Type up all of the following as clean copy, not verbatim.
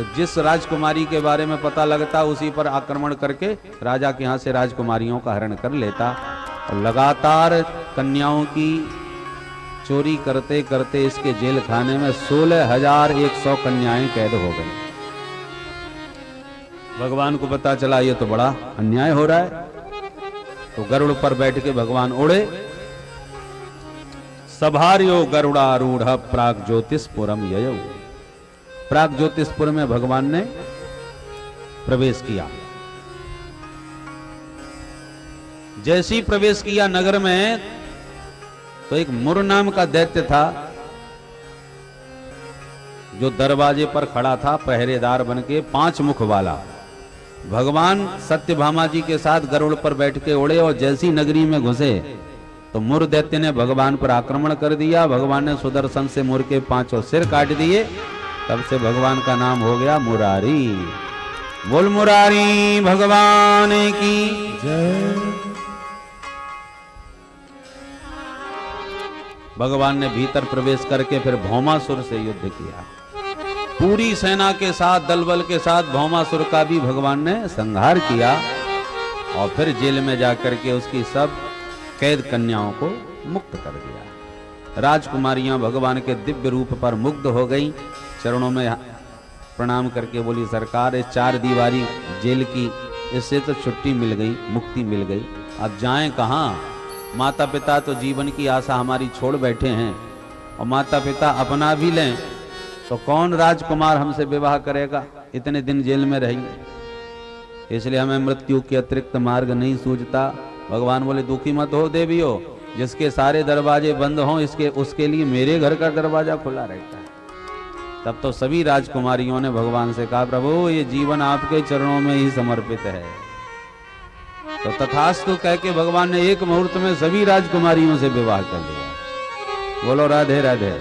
तो जिस राजकुमारी के बारे में पता लगता उसी पर आक्रमण करके राजा के यहाँ से राजकुमारियों का हरण कर लेता। और लगातार कन्याओं की चोरी करते करते इसके जेल खाने में 16,100 कन्याएं कैद हो गई। भगवान को पता चला ये तो बड़ा अन्याय हो रहा है, तो गरुड़ पर बैठ के भगवान उड़े। सभार्यो गरुड़ारूढ़ प्राग ज्योतिषपुरम ययौ। प्राग ज्योतिषपुर में भगवान ने प्रवेश किया। जैसे ही प्रवेश किया नगर में, तो एक मुर नाम का दैत्य था जो दरवाजे पर खड़ा था पहरेदार बनके, 5 मुख वाला। भगवान सत्यभामा जी के साथ गरुड़ पर बैठ के उड़े और जैसी नगरी में घुसे तो मुर दैत्य ने भगवान पर आक्रमण कर दिया। भगवान ने सुदर्शन से मुर के 5 सिर काट दिए। तब से भगवान का नाम हो गया मुरारी। बोल मुरारी भगवान की जय। भगवान ने भीतर प्रवेश करके फिर भौमासुर से युद्ध किया। पूरी सेना के साथ, दल बल के साथ भौमासुर का भी भगवान ने संहार किया। और फिर जेल में जाकर के उसकी सब कैद कन्याओं को मुक्त कर दिया। राजकुमारियां भगवान के दिव्य रूप पर मुग्ध हो गईं। चरणों में प्रणाम करके बोली, सरकार इस 4 दीवारी जेल की, इससे तो छुट्टी मिल गई, मुक्ति मिल गई, अब जाएं कहां? माता पिता तो जीवन की आशा हमारी छोड़ बैठे हैं, और माता पिता अपना भी लें तो कौन राजकुमार हमसे विवाह करेगा? इतने दिन जेल में रहेंगे, इसलिए हमें मृत्यु के अतिरिक्त मार्ग नहीं सूझता। भगवान बोले, दुखी मत हो देवियों, जिसके सारे दरवाजे बंद हों उसके लिए मेरे घर का दरवाजा खुला रहता है। तब तो सभी राजकुमारियों ने भगवान से कहा, प्रभु ये जीवन आपके चरणों में ही समर्पित है। तो तथास्तु कह के भगवान ने एक मुहूर्त में सभी राजकुमारियों से विवाह कर लिया। बोलो राधे राधे।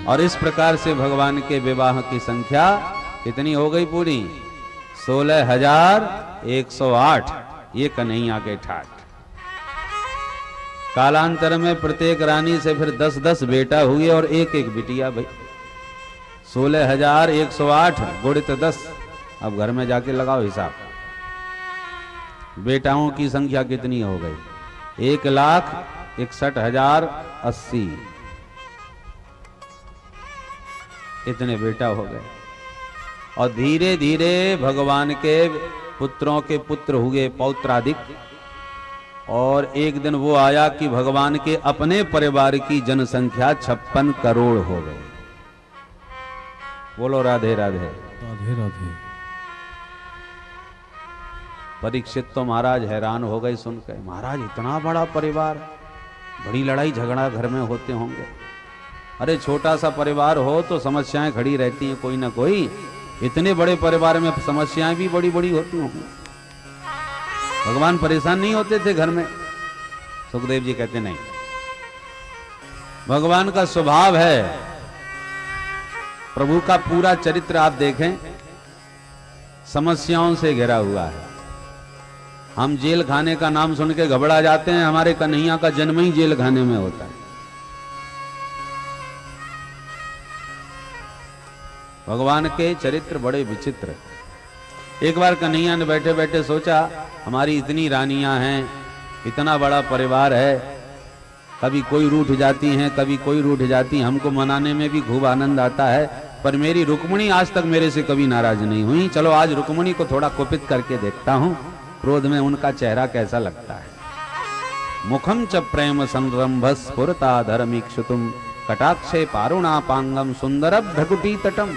और इस प्रकार से भगवान के विवाह की संख्या कितनी हो गई? पूरी 16,108। ये कन्हैया के ठाठ। कालांतर में प्रत्येक रानी से फिर 10-10 बेटा हुए और एक एक बिटिया। भाई 16,108 गुणित 10, अब घर में जाके लगाओ हिसाब। बेटाओं की संख्या कितनी हो गई? 1,61,080। इतने बेटा हो गए। और धीरे धीरे भगवान के पुत्रों के पुत्र हुए पौत्राधिक। और एक दिन वो आया कि भगवान के अपने परिवार की जनसंख्या 56 करोड़ हो गई। बोलो राधे राधे। राधे राधे। परीक्षित तो महाराज हैरान हो गए सुनकर, महाराज इतना बड़ा परिवार, बड़ी लड़ाई झगड़ा घर में होते होंगे। अरे छोटा सा परिवार हो तो समस्याएं खड़ी रहती हैं कोई ना कोई, इतने बड़े परिवार में समस्याएं भी बड़ी बड़ी होती होंगी। भगवान परेशान नहीं होते थे घर में? सुखदेव जी कहते नहीं, भगवान का स्वभाव है। प्रभु का पूरा चरित्र आप देखें, समस्याओं से घिरा हुआ है। हम जेल खाने का नाम सुन के घबरा जाते हैं, हमारे कन्हैया का जन्म ही जेल खाने में होता है। भगवान के चरित्र बड़े विचित्र। एक बार कन्हैया ने बैठे बैठे सोचा, हमारी इतनी रानियां हैं, इतना बड़ा परिवार है, कभी कोई रूठ जाती हैं, कभी कोई रूठ जाती, हमको मनाने में भी खूब आनंद आता है, पर मेरी रुक्मिणी आज तक मेरे से कभी नाराज नहीं हुई। चलो आज रुक्मिणी को थोड़ा कुपित करके देखता हूं, क्रोध में उनका चेहरा कैसा लगता है। मुखम च प्रेम संरंभ स्फुरता धर्मीक्षुतुम कटाक्षे पारुणापांगम सुंदरब भ्रकुटी तटम।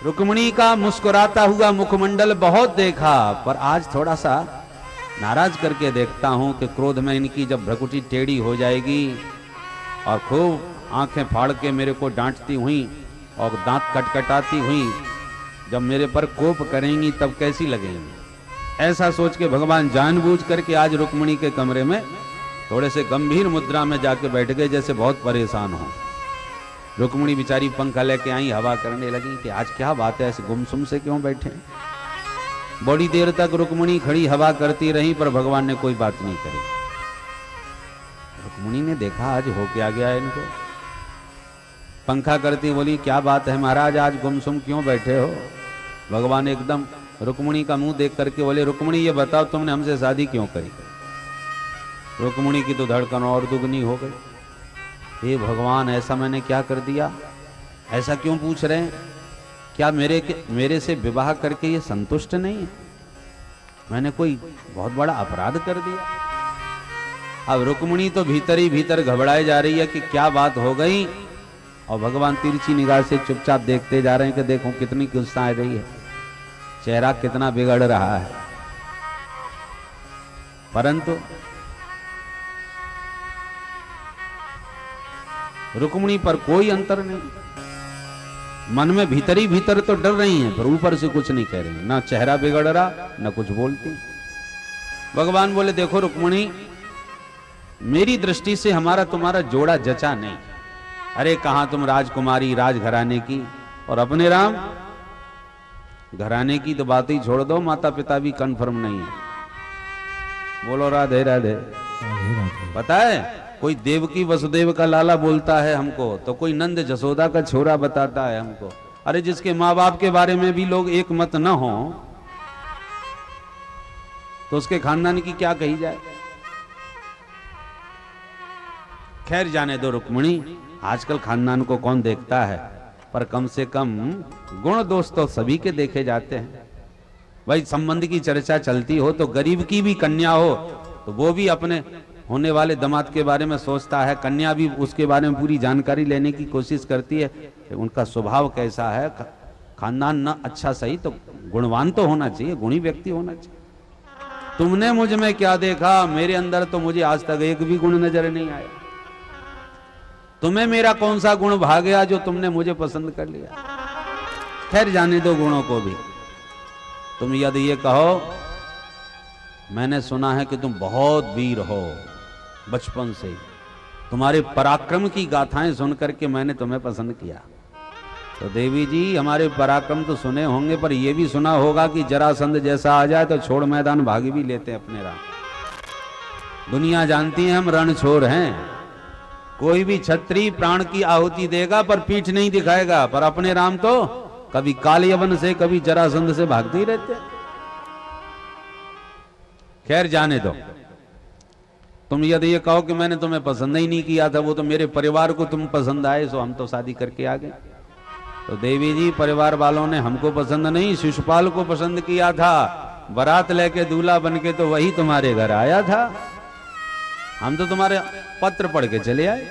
रुक्मिणी का मुस्कुराता हुआ मुखमंडल बहुत देखा, पर आज थोड़ा सा नाराज करके देखता हूं कि क्रोध में इनकी जब भ्रकुटी टेढ़ी हो जाएगी और खूब आंखें फाड़ के मेरे को डांटती हुई और दांत कटकटाती हुई जब मेरे पर कोप करेंगी तब कैसी लगेंगी। ऐसा सोच के भगवान जानबूझ करके आज रुक्मिणी के कमरे में थोड़े से गंभीर मुद्रा में जाके बैठ गए, जैसे बहुत परेशान हो। रुक्मिणी बेचारी पंखा लेके आई, हवा करने लगी कि आज क्या बात है, ऐसे गुमसुम से क्यों बैठे। बड़ी देर तक रुक्मिणी खड़ी हवा करती रही, पर भगवान ने कोई बात नहीं करी। रुक्मिणी ने देखा आज हो क्या गया इनको। पंखा करती बोली क्या बात है महाराज, आज गुमसुम क्यों बैठे हो? भगवान एकदम रुक्मिणी का मुंह देख करके बोले, रुक्मिणी ये बताओ तुमने हमसे शादी क्यों करी? रुक्मिणी की तो धड़कन और दुगनी हो गई। हे भगवान, ऐसा मैंने क्या कर दिया? ऐसा क्यों पूछ रहे हैं? क्या मेरे से विवाह करके ये संतुष्ट नहीं है? मैंने कोई बहुत बड़ा अपराध कर दिया? अब रुक्मिणी तो भीतर ही भीतर घबराई जा रही है कि क्या बात हो गई, और भगवान तिरछी निगाह से चुपचाप देखते जा रहे हैं कि देखो कितनी गुस्सा आ रही है, चेहरा कितना बिगड़ रहा है। परंतु रुक्मिणी पर कोई अंतर नहीं, मन में भीतर ही भीतर तो डर रही हैं, पर ऊपर से कुछ नहीं कह रही, ना चेहरा बिगड़ रहा ना कुछ बोलती। भगवान बोले, देखो रुक्मिणी, मेरी दृष्टि से हमारा तुम्हारा जोड़ा जचा नहीं। अरे कहां तुम राजकुमारी राजघराने की, और अपने राम घराने की तो बात ही छोड़ दो, माता पिता भी कंफर्म नहीं है। बोलो राधे राधे। पता है, कोई देवकी वसुदेव का लाला बोलता है हमको, तो कोई नंद जसोदा का छोरा बताता है हमको। अरे जिसके माँ बाप के बारे में भी लोग एक मत न हो, तो उसके खानदान की क्या कही जाए? खैर जाने दो रुक्मिणी, आजकल खानदान को कौन देखता है, पर कम से कम गुण दोष तो सभी के देखे जाते हैं। भाई संबंध की चर्चा चलती हो तो गरीब की भी कन्या हो तो वो भी अपने होने वाले दामाद के बारे में सोचता है, कन्या भी उसके बारे में पूरी जानकारी लेने की कोशिश करती है कि उनका स्वभाव कैसा है, खानदान न अच्छा सही तो गुणवान तो होना चाहिए, गुणी व्यक्ति होना चाहिए। तुमने मुझ में क्या देखा? मेरे अंदर तो मुझे आज तक एक भी गुण नजर नहीं आया। तुम्हें मेरा कौन सा गुण भा गया जो तुमने मुझे पसंद कर लिया? खैर जाने दो गुणों को भी। तुम यदि ये कहो, मैंने सुना है कि तुम बहुत वीर हो बचपन से, तुम्हारे पराक्रम की गाथाएं सुनकर के मैंने तुम्हें पसंद किया। तो देवी जी, हमारे पराक्रम तो सुने होंगे, पर यह भी सुना होगा कि जरासंध जैसा आ जाए तो छोड़ मैदान भागी भी लेते हैं अपने राम। दुनिया जानती है हम रणछोर हैं, कोई भी क्षत्रिय प्राण की आहुति देगा पर पीठ नहीं दिखाएगा, पर अपने राम तो कभी काल यवन से कभी जरासंध से भागते ही रहते। खैर जाने दो। तुम यदि ये कहो कि मैंने तुम्हें पसंद ही नहीं किया था, वो तो मेरे परिवार को तुम पसंद आए, सो हम तो शादी करके आ गए। तो देवी जी, परिवार वालों ने हमको पसंद नहीं, शिशुपाल को पसंद किया था। बारात लेके दूल्हा बनके तो वही तुम्हारे घर आया था, हम तो तुम्हारे पत्र पढ़ के चले आए।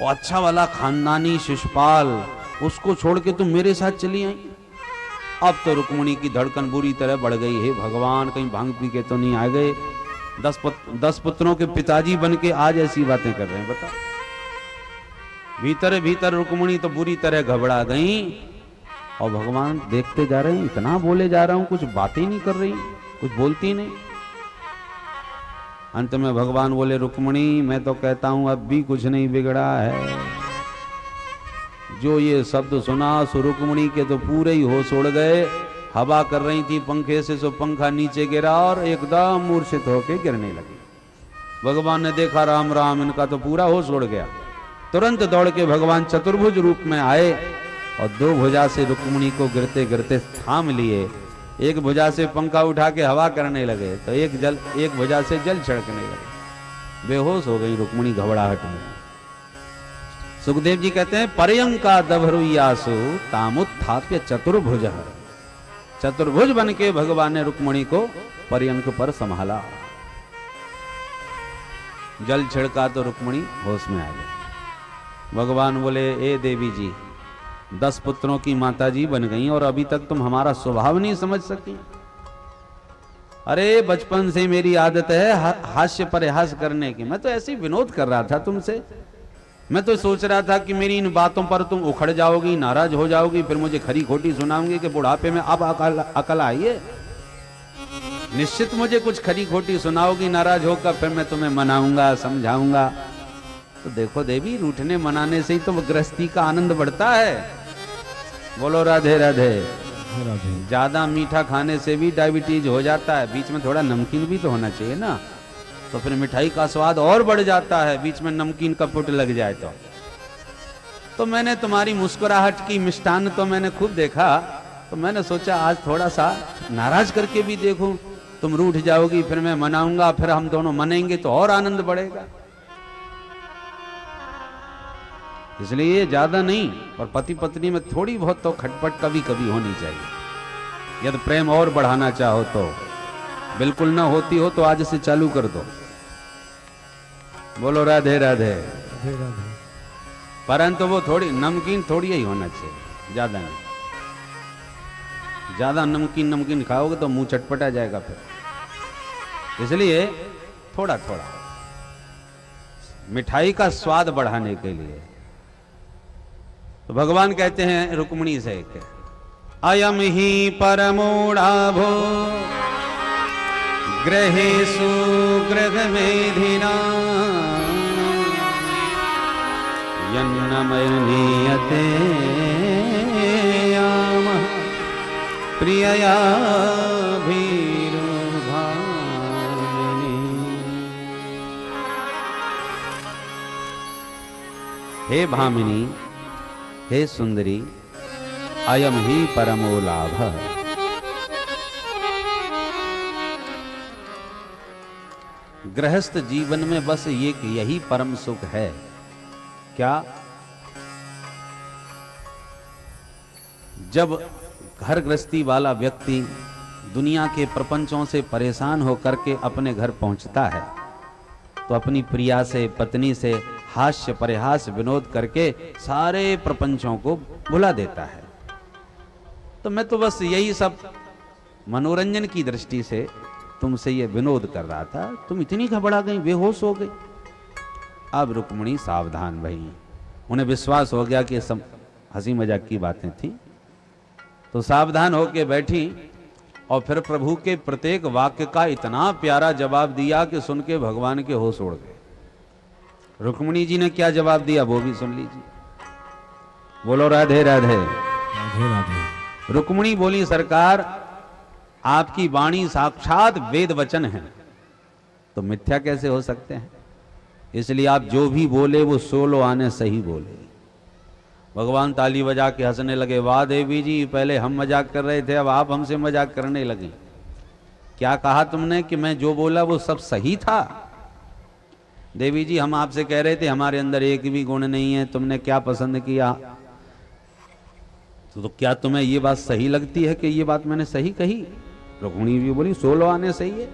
और अच्छा वाला खानदानी शिशुपाल, उसको छोड़ के तुम मेरे साथ चली आई। अब तो रुक्मिणी की धड़कन बुरी तरह बढ़ गई है। भगवान, कहीं भांग पी के तो नहीं आ गए? 10 पुत्रों के पिताजी बन के आज ऐसी बातें कर रहे हैं, बता। भीतर भीतर रुक्मिणी तो बुरी तरह घबरा गई, और भगवान देखते जा रहे हैं, इतना बोले जा रहा हूं, कुछ बातें नहीं कर रही, कुछ बोलती नहीं। अंत में भगवान बोले, रुक्मिणी, मैं तो कहता हूं अब भी कुछ नहीं बिगड़ा है। जो ये शब्द सुना, सो रुक्मिणी के तो पूरे ही होश उड़ गए। हवा कर रही थी पंखे से, सो पंखा नीचे गिरा और एकदम मूर्छित होके गिरने लगी। भगवान ने देखा, राम राम, इनका तो पूरा होश उड़ गया। तुरंत दौड़ के भगवान चतुर्भुज रूप में आए और 2 भुजा से रुक्मिणी को गिरते गिरते थाम लिए। एक भुजा से पंखा उठा के हवा करने लगे, तो एक भुजा से जल छिड़कने लगे। बेहोश हो गई रुक्मिणी घबराहट में। सुखदेव जी कहते हैं, पर्यंका दभरुयासु तामुत्थाप्य चतुर्भुज। चतुर्भुज बन के भगवान ने रुक्मिणी को पर्यंक पर संभाला, जल छिड़का तो रुक्मिणी होश में आ गई। भगवान बोले, ए देवी जी, 10 पुत्रों की माता जी बन गई और अभी तक तुम हमारा स्वभाव नहीं समझ सकी। अरे बचपन से मेरी आदत है हास्य परिहास करने की। मैं तो ऐसे ही विनोद कर रहा था तुमसे। मैं तो सोच रहा था कि मेरी इन बातों पर तुम उखड़ जाओगी, नाराज हो जाओगी, फिर मुझे खरी खोटी सुनाओगी कि बुढ़ापे में अब अकल आई है। निश्चित मुझे कुछ खरी खोटी सुनाओगी, नाराज होकर, फिर मैं तुम्हें मनाऊंगा, समझाऊंगा। तो देखो देवी, रूठने मनाने से ही तो गृहस्थी का आनंद बढ़ता है। बोलो राधे राधे। ज्यादा मीठा खाने से भी डायबिटीज हो जाता है, बीच में थोड़ा नमकीन भी तो होना चाहिए ना, तो फिर मिठाई का स्वाद और बढ़ जाता है, बीच में नमकीन का पुट लग जाए तो। तो मैंने तुम्हारी मुस्कुराहट की मिष्टान तो मैंने खूब देखा, तो मैंने सोचा आज थोड़ा सा नाराज करके भी देखूं, तुम रूठ जाओगी, फिर मैं मनाऊंगा, फिर हम दोनों मनेंगे तो और आनंद बढ़ेगा। इसलिए ज्यादा नहीं, और पति पत्नी में थोड़ी बहुत तो खटपट कभी कभी होनी चाहिए। यदि प्रेम और बढ़ाना चाहो तो, बिल्कुल ना होती हो तो आज से चालू कर दो। बोलो राधे राधे। परंतु वो थोड़ी नमकीन थोड़ी ही होना चाहिए, ज्यादा नहीं। ज्यादा नमकीन नमकीन खाओगे तो मुंह चटपटा जाएगा फिर। इसलिए थोड़ा थोड़ा मिठाई का स्वाद बढ़ाने के लिए तो भगवान कहते हैं रुक्मिणी से कि अयम ही परमोढ़ाभो गृहेषु गृहमेधिना यन्नमयनीयते याम प्रियया भीरुभामिनी। हे भामिनी, हे सुंदरी, अयम ही परमो लाभ। गृहस्थ जीवन में बस यही परम सुख है। क्या? जब घर गृहस्थी वाला व्यक्ति दुनिया के प्रपंचों से परेशान होकर के अपने घर पहुंचता है तो अपनी प्रिया से, पत्नी से हास्य परिहास विनोद करके सारे प्रपंचों को भुला देता है। तो मैं तो बस यही सब मनोरंजन की दृष्टि से तुमसे ये विनोद कर रहा था, तुम इतनी घबरा गई, बेहोश हो गई। अब रुक्मिणी सावधान भई, उन्हें विश्वास हो गया कि सब हंसी मजाक की बातें थी, तो सावधान होके बैठी और फिर प्रभु के प्रत्येक वाक्य का इतना प्यारा जवाब दिया कि सुन के भगवान के होश उड़ गए। रुक्मिणी जी ने क्या जवाब दिया वो भी सुन लीजिए। बोलो राधे राधे। राधे राधे। रुक्मिणी बोली, सरकार आपकी वाणी साक्षात वेद वचन है, तो मिथ्या कैसे हो सकते हैं? इसलिए आप जो भी बोले वो 16 आने सही बोले। भगवान ताली बजा के हंसने लगे। वाह देवी जी, पहले हम मजाक कर रहे थे, अब आप हमसे मजाक करने लगे। क्या कहा तुमने कि मैं जो बोला वो सब सही था? देवी जी, हम आपसे कह रहे थे हमारे अंदर एक भी गुण नहीं है, तुमने क्या पसंद किया? तो क्या तुम्हें ये बात सही लगती है कि ये बात मैंने सही कही? रुक्मिणी भी बोली 16 आने सही है।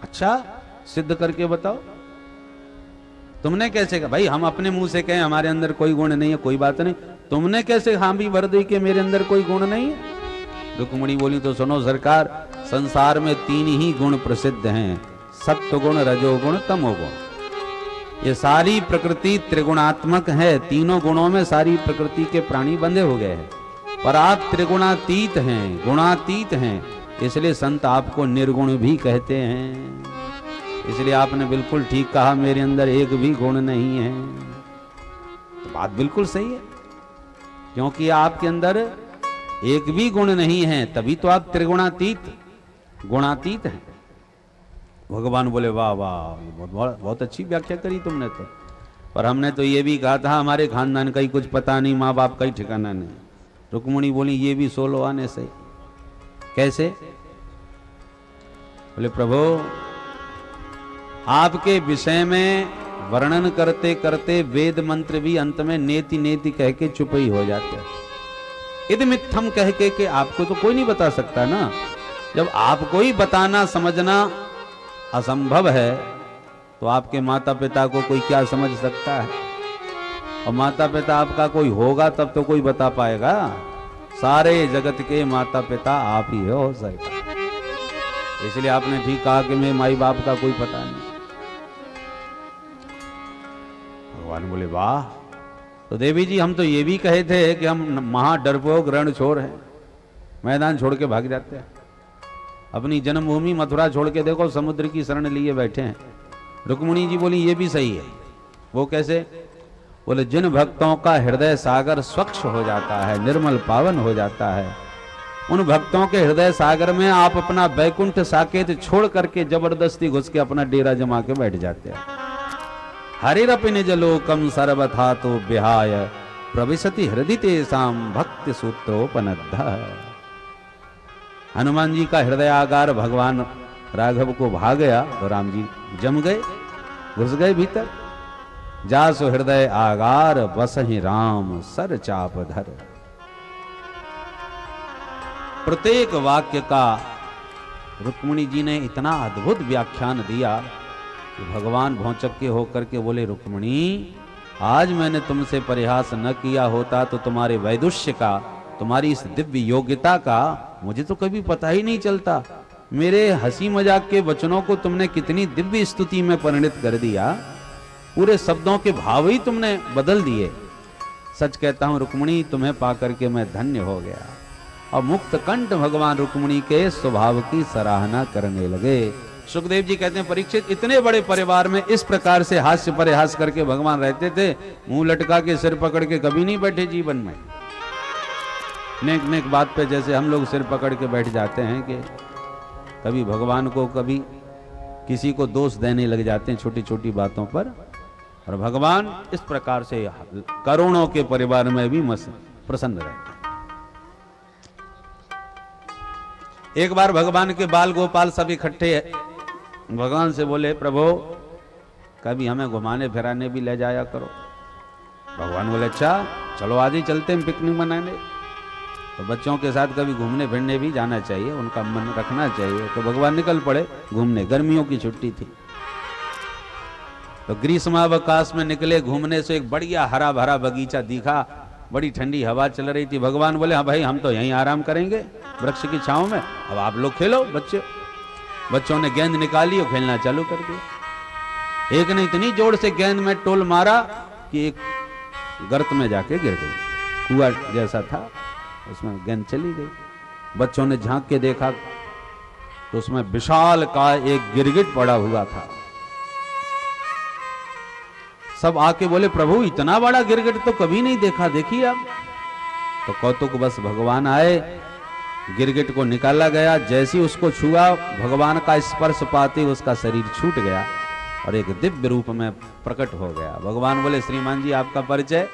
अच्छा, सिद्ध करके बताओ। तुमने कैसे कहा? भाई हम अपने मुंह से कहें हमारे अंदर कोई गुण नहीं है, कोई बात नहीं, तुमने कैसे हाँ भी भर दी कि मेरे अंदर कोई गुण नहीं है? रुक्मिणी बोली, तो सुनो सरकार, संसार में 3 ही गुण प्रसिद्ध हैं, सत्व गुण, रजोगुण, तमोगुण। ये सारी प्रकृति त्रिगुणात्मक है, तीनों गुणों में सारी प्रकृति के प्राणी बंधे हो गए हैं, पर आप त्रिगुणातीत हैं, गुणातीत हैं, इसलिए संत आपको निर्गुण भी कहते हैं। इसलिए आपने बिल्कुल ठीक कहा, मेरे अंदर एक भी गुण नहीं है। तो बात बिल्कुल सही है, क्योंकि आपके अंदर एक भी गुण नहीं है, तभी तो आप त्रिगुणातीत, गुणातीत हैं। भगवान बोले वाह वाह, बहुत अच्छी व्याख्या करी तुमने तो, पर हमने तो ये भी कहा था हमारे खानदान का ही कुछ पता नहीं, माँ बाप का ही ठिकाना नहीं। रुक्मिणी बोली, ये भी 16 आने सही। कैसे? बोले प्रभु, आपके विषय में वर्णन करते करते वेद मंत्र भी अंत में नेति नेति कह के चुप ही हो जाते हैं। इदमित्थम कह के आपको तो कोई नहीं बता सकता ना। जब आपको ही बताना समझना असंभव है तो आपके माता पिता को कोई क्या समझ सकता है? और माता पिता आपका कोई होगा तब तो कोई बता पाएगा। सारे जगत के माता पिता आप ही हो सकता, इसलिए आपने ठीक कहा कि मैं माई बाप का कोई पता नहीं। भगवान बोले वाह, तो देवी जी हम तो ये भी कहे थे कि हम महा डरपोक रणछोड़ हैं, मैदान छोड़ के भाग जाते हैं। अपनी जन्मभूमि मथुरा छोड़ के देखो समुद्र की शरण लिए बैठे हैं। रुक्मिणी जी बोली ये भी सही है। वो कैसे? बोले जिन भक्तों का हृदय सागर स्वच्छ हो जाता है, निर्मल पावन हो जाता है, उन भक्तों के हृदय सागर में आप अपना वैकुंठ साकेत छोड़ करके जबरदस्ती घुस के अपना डेरा जमा के बैठ जाते हैं। हरिरपि निज लोकम सर्वथा तो विहाय प्रविशति हृदय तेषाम भक्ति सूत्रोपनद्ध। हनुमान जी का हृदयागार भगवान राघव को भा गया तो राम जी जम गए, घुस गए भीतर। जासु हृदय आगार बसहि राम सर चाप धर। प्रत्येक वाक्य का रुक्मिणी जी ने इतना अद्भुत व्याख्यान दिया कि भगवान भौचक्के होकर के बोले, रुक्मिणी आज मैंने तुमसे परिहास न किया होता तो तुम्हारे वैदुष्य का, तुम्हारी इस दिव्य योग्यता का मुझे तो कभी पता ही नहीं चलता। मेरे हंसी मजाक के वचनों को तुमने कितनी दिव्य स्तुति में परिणित कर दिया, पूरे शब्दों के भाव ही तुमने बदल दिए। सच कहता हूं रुक्मिणी, तुम्हें पाकर के मैं धन्य हो गया। और मुक्त कंठ भगवान रुक्मिणी के स्वभाव की सराहना करने लगे। सुखदेव जी कहते हैं, परीक्षित इतने बड़े परिवार में इस प्रकार से हास्य परिहास करके भगवान रहते थे, मुंह लटका के सिर पकड़ के कभी नहीं बैठे जीवन में। नेक नेक बात पे जैसे हम लोग सिर पकड़ के बैठ जाते हैं कि कभी भगवान को कभी किसी को दोष देने लग जाते हैं छोटी छोटी बातों पर, और भगवान इस प्रकार से करोड़ों के परिवार में भी प्रसन्न रहते हैं। एक बार भगवान के बाल गोपाल सब इकट्ठे भगवान से बोले, प्रभु कभी हमें घुमाने फिराने भी ले जाया करो। भगवान बोले, अच्छा चलो आज ही चलते हैं पिकनिक मनाने। तो बच्चों के साथ कभी घूमने फिरने भी जाना चाहिए, उनका मन रखना चाहिए। तो भगवान निकल पड़े घूमने, गर्मियों की छुट्टी थी तो ग्रीष्मावकाश में निकले घूमने से। एक बढ़िया हरा भरा बगीचा दिखा, बड़ी ठंडी हवा चल रही थी। भगवान बोले, हाँ भाई हम तो यहीं आराम करेंगे वृक्ष की छांव में, अब आप लोग खेलो। बच्चों ने गेंद निकाली और खेलना चालू कर दिया। एक ने इतनी जोर से गेंद में टोल मारा कि एक गर्त में जाके गिर गई, कुआं जैसा था, उसमें गेंद चली गई। बच्चों ने झांक के देखा तो उसमें विशाल का एक गिरगिट पड़ा हुआ था। सब आके बोले, प्रभु इतना बड़ा गिरगिट तो कभी नहीं देखा, देखिए आप। तो कौतुक बस भगवान आए, गिरगिट को निकाला गया। जैसे उसको छुआ, भगवान का स्पर्श पाते उसका शरीर छूट गया और एक दिव्य रूप में प्रकट हो गया। भगवान बोले, श्रीमान जी आपका परिचय?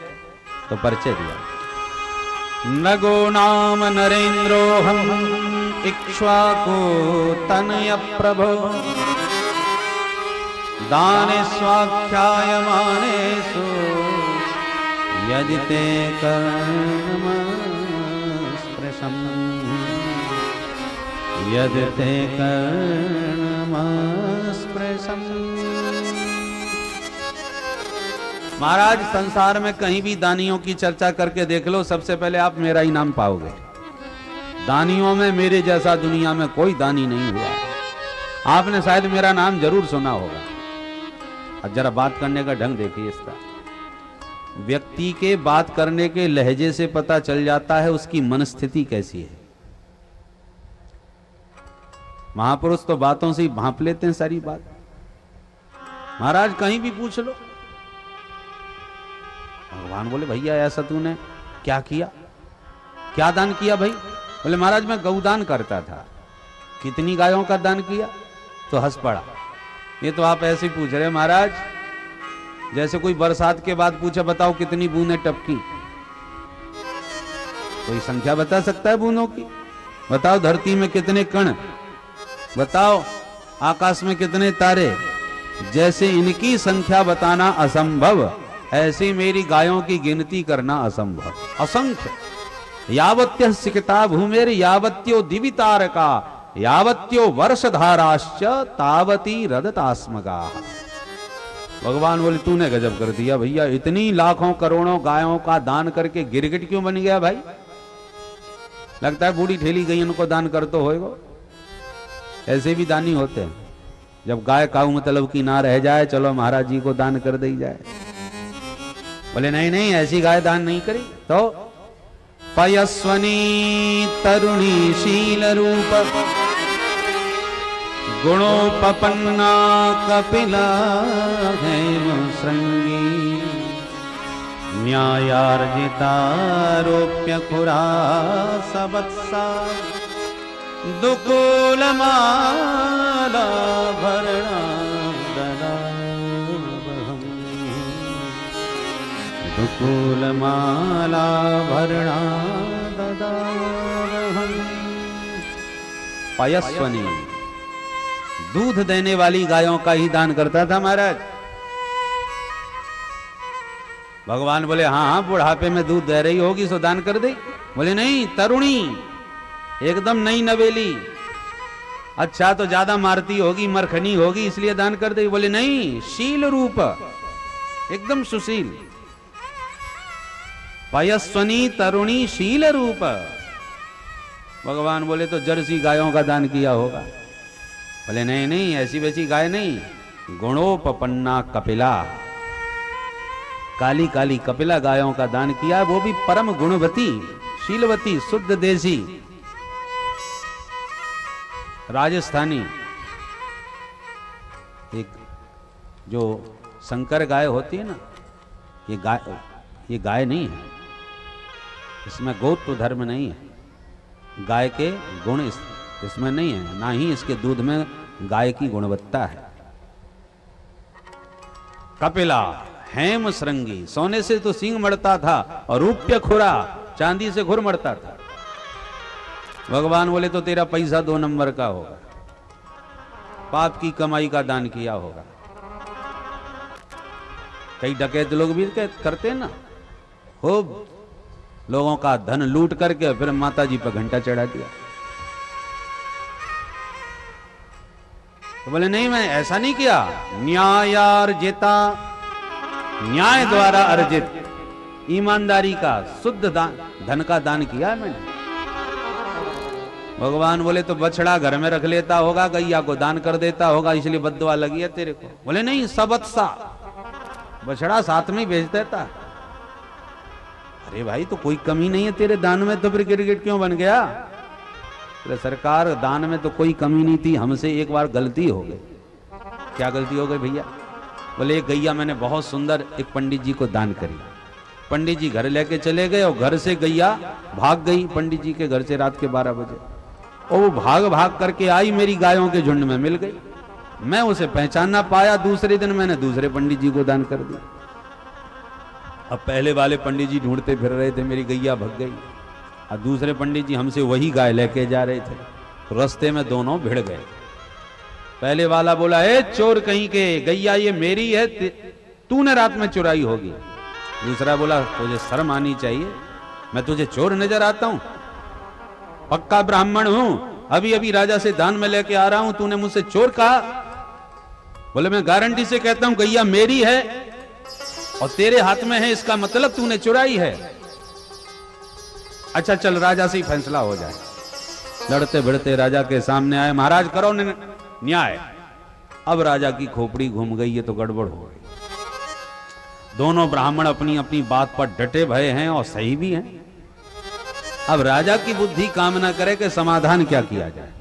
तो परिचय दिया। नगो नाम नरेंद्रो हम इक्ष्वाकु तनय प्रभो दाने स्वाख्यायमानेषु यदि ते कर्मस्पृशम् यदि ते कर्मस्पृशम्। महाराज संसार में कहीं भी दानियों की चर्चा करके देख लो, सबसे पहले आप मेरा ही नाम पाओगे। दानियों में मेरे जैसा दुनिया में कोई दानी नहीं हुआ। आपने शायद मेरा नाम जरूर सुना होगा। अब जरा बात करने का ढंग देखिए इसका। व्यक्ति के बात करने के लहजे से पता चल जाता है उसकी मनस्थिति कैसी है। महापुरुष तो बातों से ही भांप लेते हैं सारी बात। महाराज कहीं भी पूछ लो। भगवान बोले, भैया ऐसा तूने क्या किया, क्या दान किया भाई? बोले, महाराज मैं गौदान करता था। कितनी गायों का दान किया? तो हंस पड़ा। ये तो आप ऐसे ही पूछ रहे महाराज, जैसे कोई बरसात के बाद पूछे, बताओ कितनी बूंदें टपकी। कोई संख्या बता सकता है बूंदों की? बताओ धरती में कितने कण, बताओ आकाश में कितने तारे। जैसे इनकी संख्या बताना असंभव, ऐसे मेरी गायों की गिनती करना असंभव। असंख्य यावत्य सिकता भूमेर यावत्यो दिवितारका यावत्यो वर्षधाराश्च तावती रदतास्मगा। भगवान बोले, तूने गजब कर दिया भैया, इतनी लाखों करोड़ों गायों का दान करके गिरगिट क्यों बन गया भाई? लगता है बूढ़ी ठेली गई उनको दान कर तो होएगा। ऐसे भी दानी होते हैं, जब गाय काऊ मतलब की ना रह जाए, चलो महाराज जी को दान कर दी जाए। बोले नहीं नहीं, ऐसी गाय दान नहीं करी। तो पयस्वनी तरुणी शील रूप गुणोपपन्ना कपिला हेम श्रृंगी न्यायार्जितारोप्य खुरा सबत्सा दुकूलमाला भरणा दुकूल माला भरणा ददावहं। पयस्वनी, दूध देने वाली गायों का ही दान करता था महाराज। भगवान बोले हाँ हाँ, बुढ़ापे में दूध दे रही होगी सो दान कर दे। बोले नहीं, तरुणी, एकदम नई नवेली, अच्छा तो ज्यादा मारती होगी, मरखनी होगी, इसलिए दान कर दे। बोले नहीं, शील रूप, एकदम सुशील। पयस्वनी तरुणी शील रूप। भगवान बोले तो जर्सी गायों का दान किया होगा। बोले नहीं नहीं, ऐसी वैसी गाय नहीं, गुणोपपन्ना कपिला, काली काली कपिला गायों का दान किया, वो भी परम गुणवती, शीलवती, शुद्ध देसी, राजस्थानी। एक जो संकर गाय होती है ना, ये गाय नहीं है, इसमें गोत्र धर्म नहीं है, गाय के गुण इसमें नहीं है, ना ही इसके दूध में गाय की गुणवत्ता है। कपिला, हेम श्रृंगी, सोने से तो सींग मड़ता था, और रूप्य खुरा, चांदी से खुर मड़ता था। भगवान बोले तो तेरा पैसा 2 नंबर का होगा, पाप की कमाई का दान किया होगा। कई डकैत लोग भी करते हैं ना, खूब लोगों का धन लूट करके फिर माता जी पर घंटा चढ़ा दिया। तो बोले नहीं, मैं ऐसा नहीं किया, न्यायार्जिता, न्याय द्वारा अर्जित, ईमानदारी का शुद्ध धन का दान किया है मैंने। भगवान बोले तो बछड़ा घर में रख लेता होगा, गैया को दान कर देता होगा, इसलिए बद्दुआ लगी है तेरे को। बोले नहीं, सबत्सा, बछड़ा साथ में भेज देता। अरे भाई, तो कोई कमी नहीं है तेरे दान में, तो फिर गिरगिट क्यों बन गया? अरे सरकार, दान में तो कोई कमी नहीं थी, हमसे एक बार गलती हो गई। क्या गलती हो गई भैया? बोले एक गैया मैंने बहुत सुंदर एक पंडित जी को दान करी। पंडित जी घर लेके चले गए, और घर से गैया भाग गई पंडित जी के घर से रात के 12 बजे, और वो भाग भाग करके आई, मेरी गायों के झुंड में मिल गई। मैं उसे पहचान ना पाया, दूसरे दिन मैंने दूसरे पंडित जी को दान कर दिया। अब पहले वाले पंडित जी ढूंढते फिर रहे थे, मेरी गैया भग गई, और दूसरे पंडित जी हमसे वही गाय लेके जा रहे थे, तो रास्ते में दोनों भिड़ गए। पहले वाला बोला, ए चोर कहीं के, गैया ये मेरी है, तूने रात में चुराई होगी। दूसरा बोला, तुझे शर्म आनी चाहिए, मैं तुझे चोर नजर आता हूं? पक्का ब्राह्मण हूं, अभी अभी राजा से दान में लेके आ रहा हूं, तूने मुझसे चोर कहा? बोले मैं गारंटी से कहता हूं गैया मेरी है, और तेरे हाथ में है, इसका मतलब तूने चुराई है। अच्छा चल, राजा से ही फैसला हो जाए। लड़ते भिड़ते राजा के सामने आए, महाराज करो न्याय। अब राजा की खोपड़ी घूम गई, ये तो गड़बड़ हो गई। दोनों ब्राह्मण अपनी अपनी बात पर डटे भये हैं, और सही भी हैं। अब राजा की बुद्धि काम ना करे कि समाधान क्या किया जाए।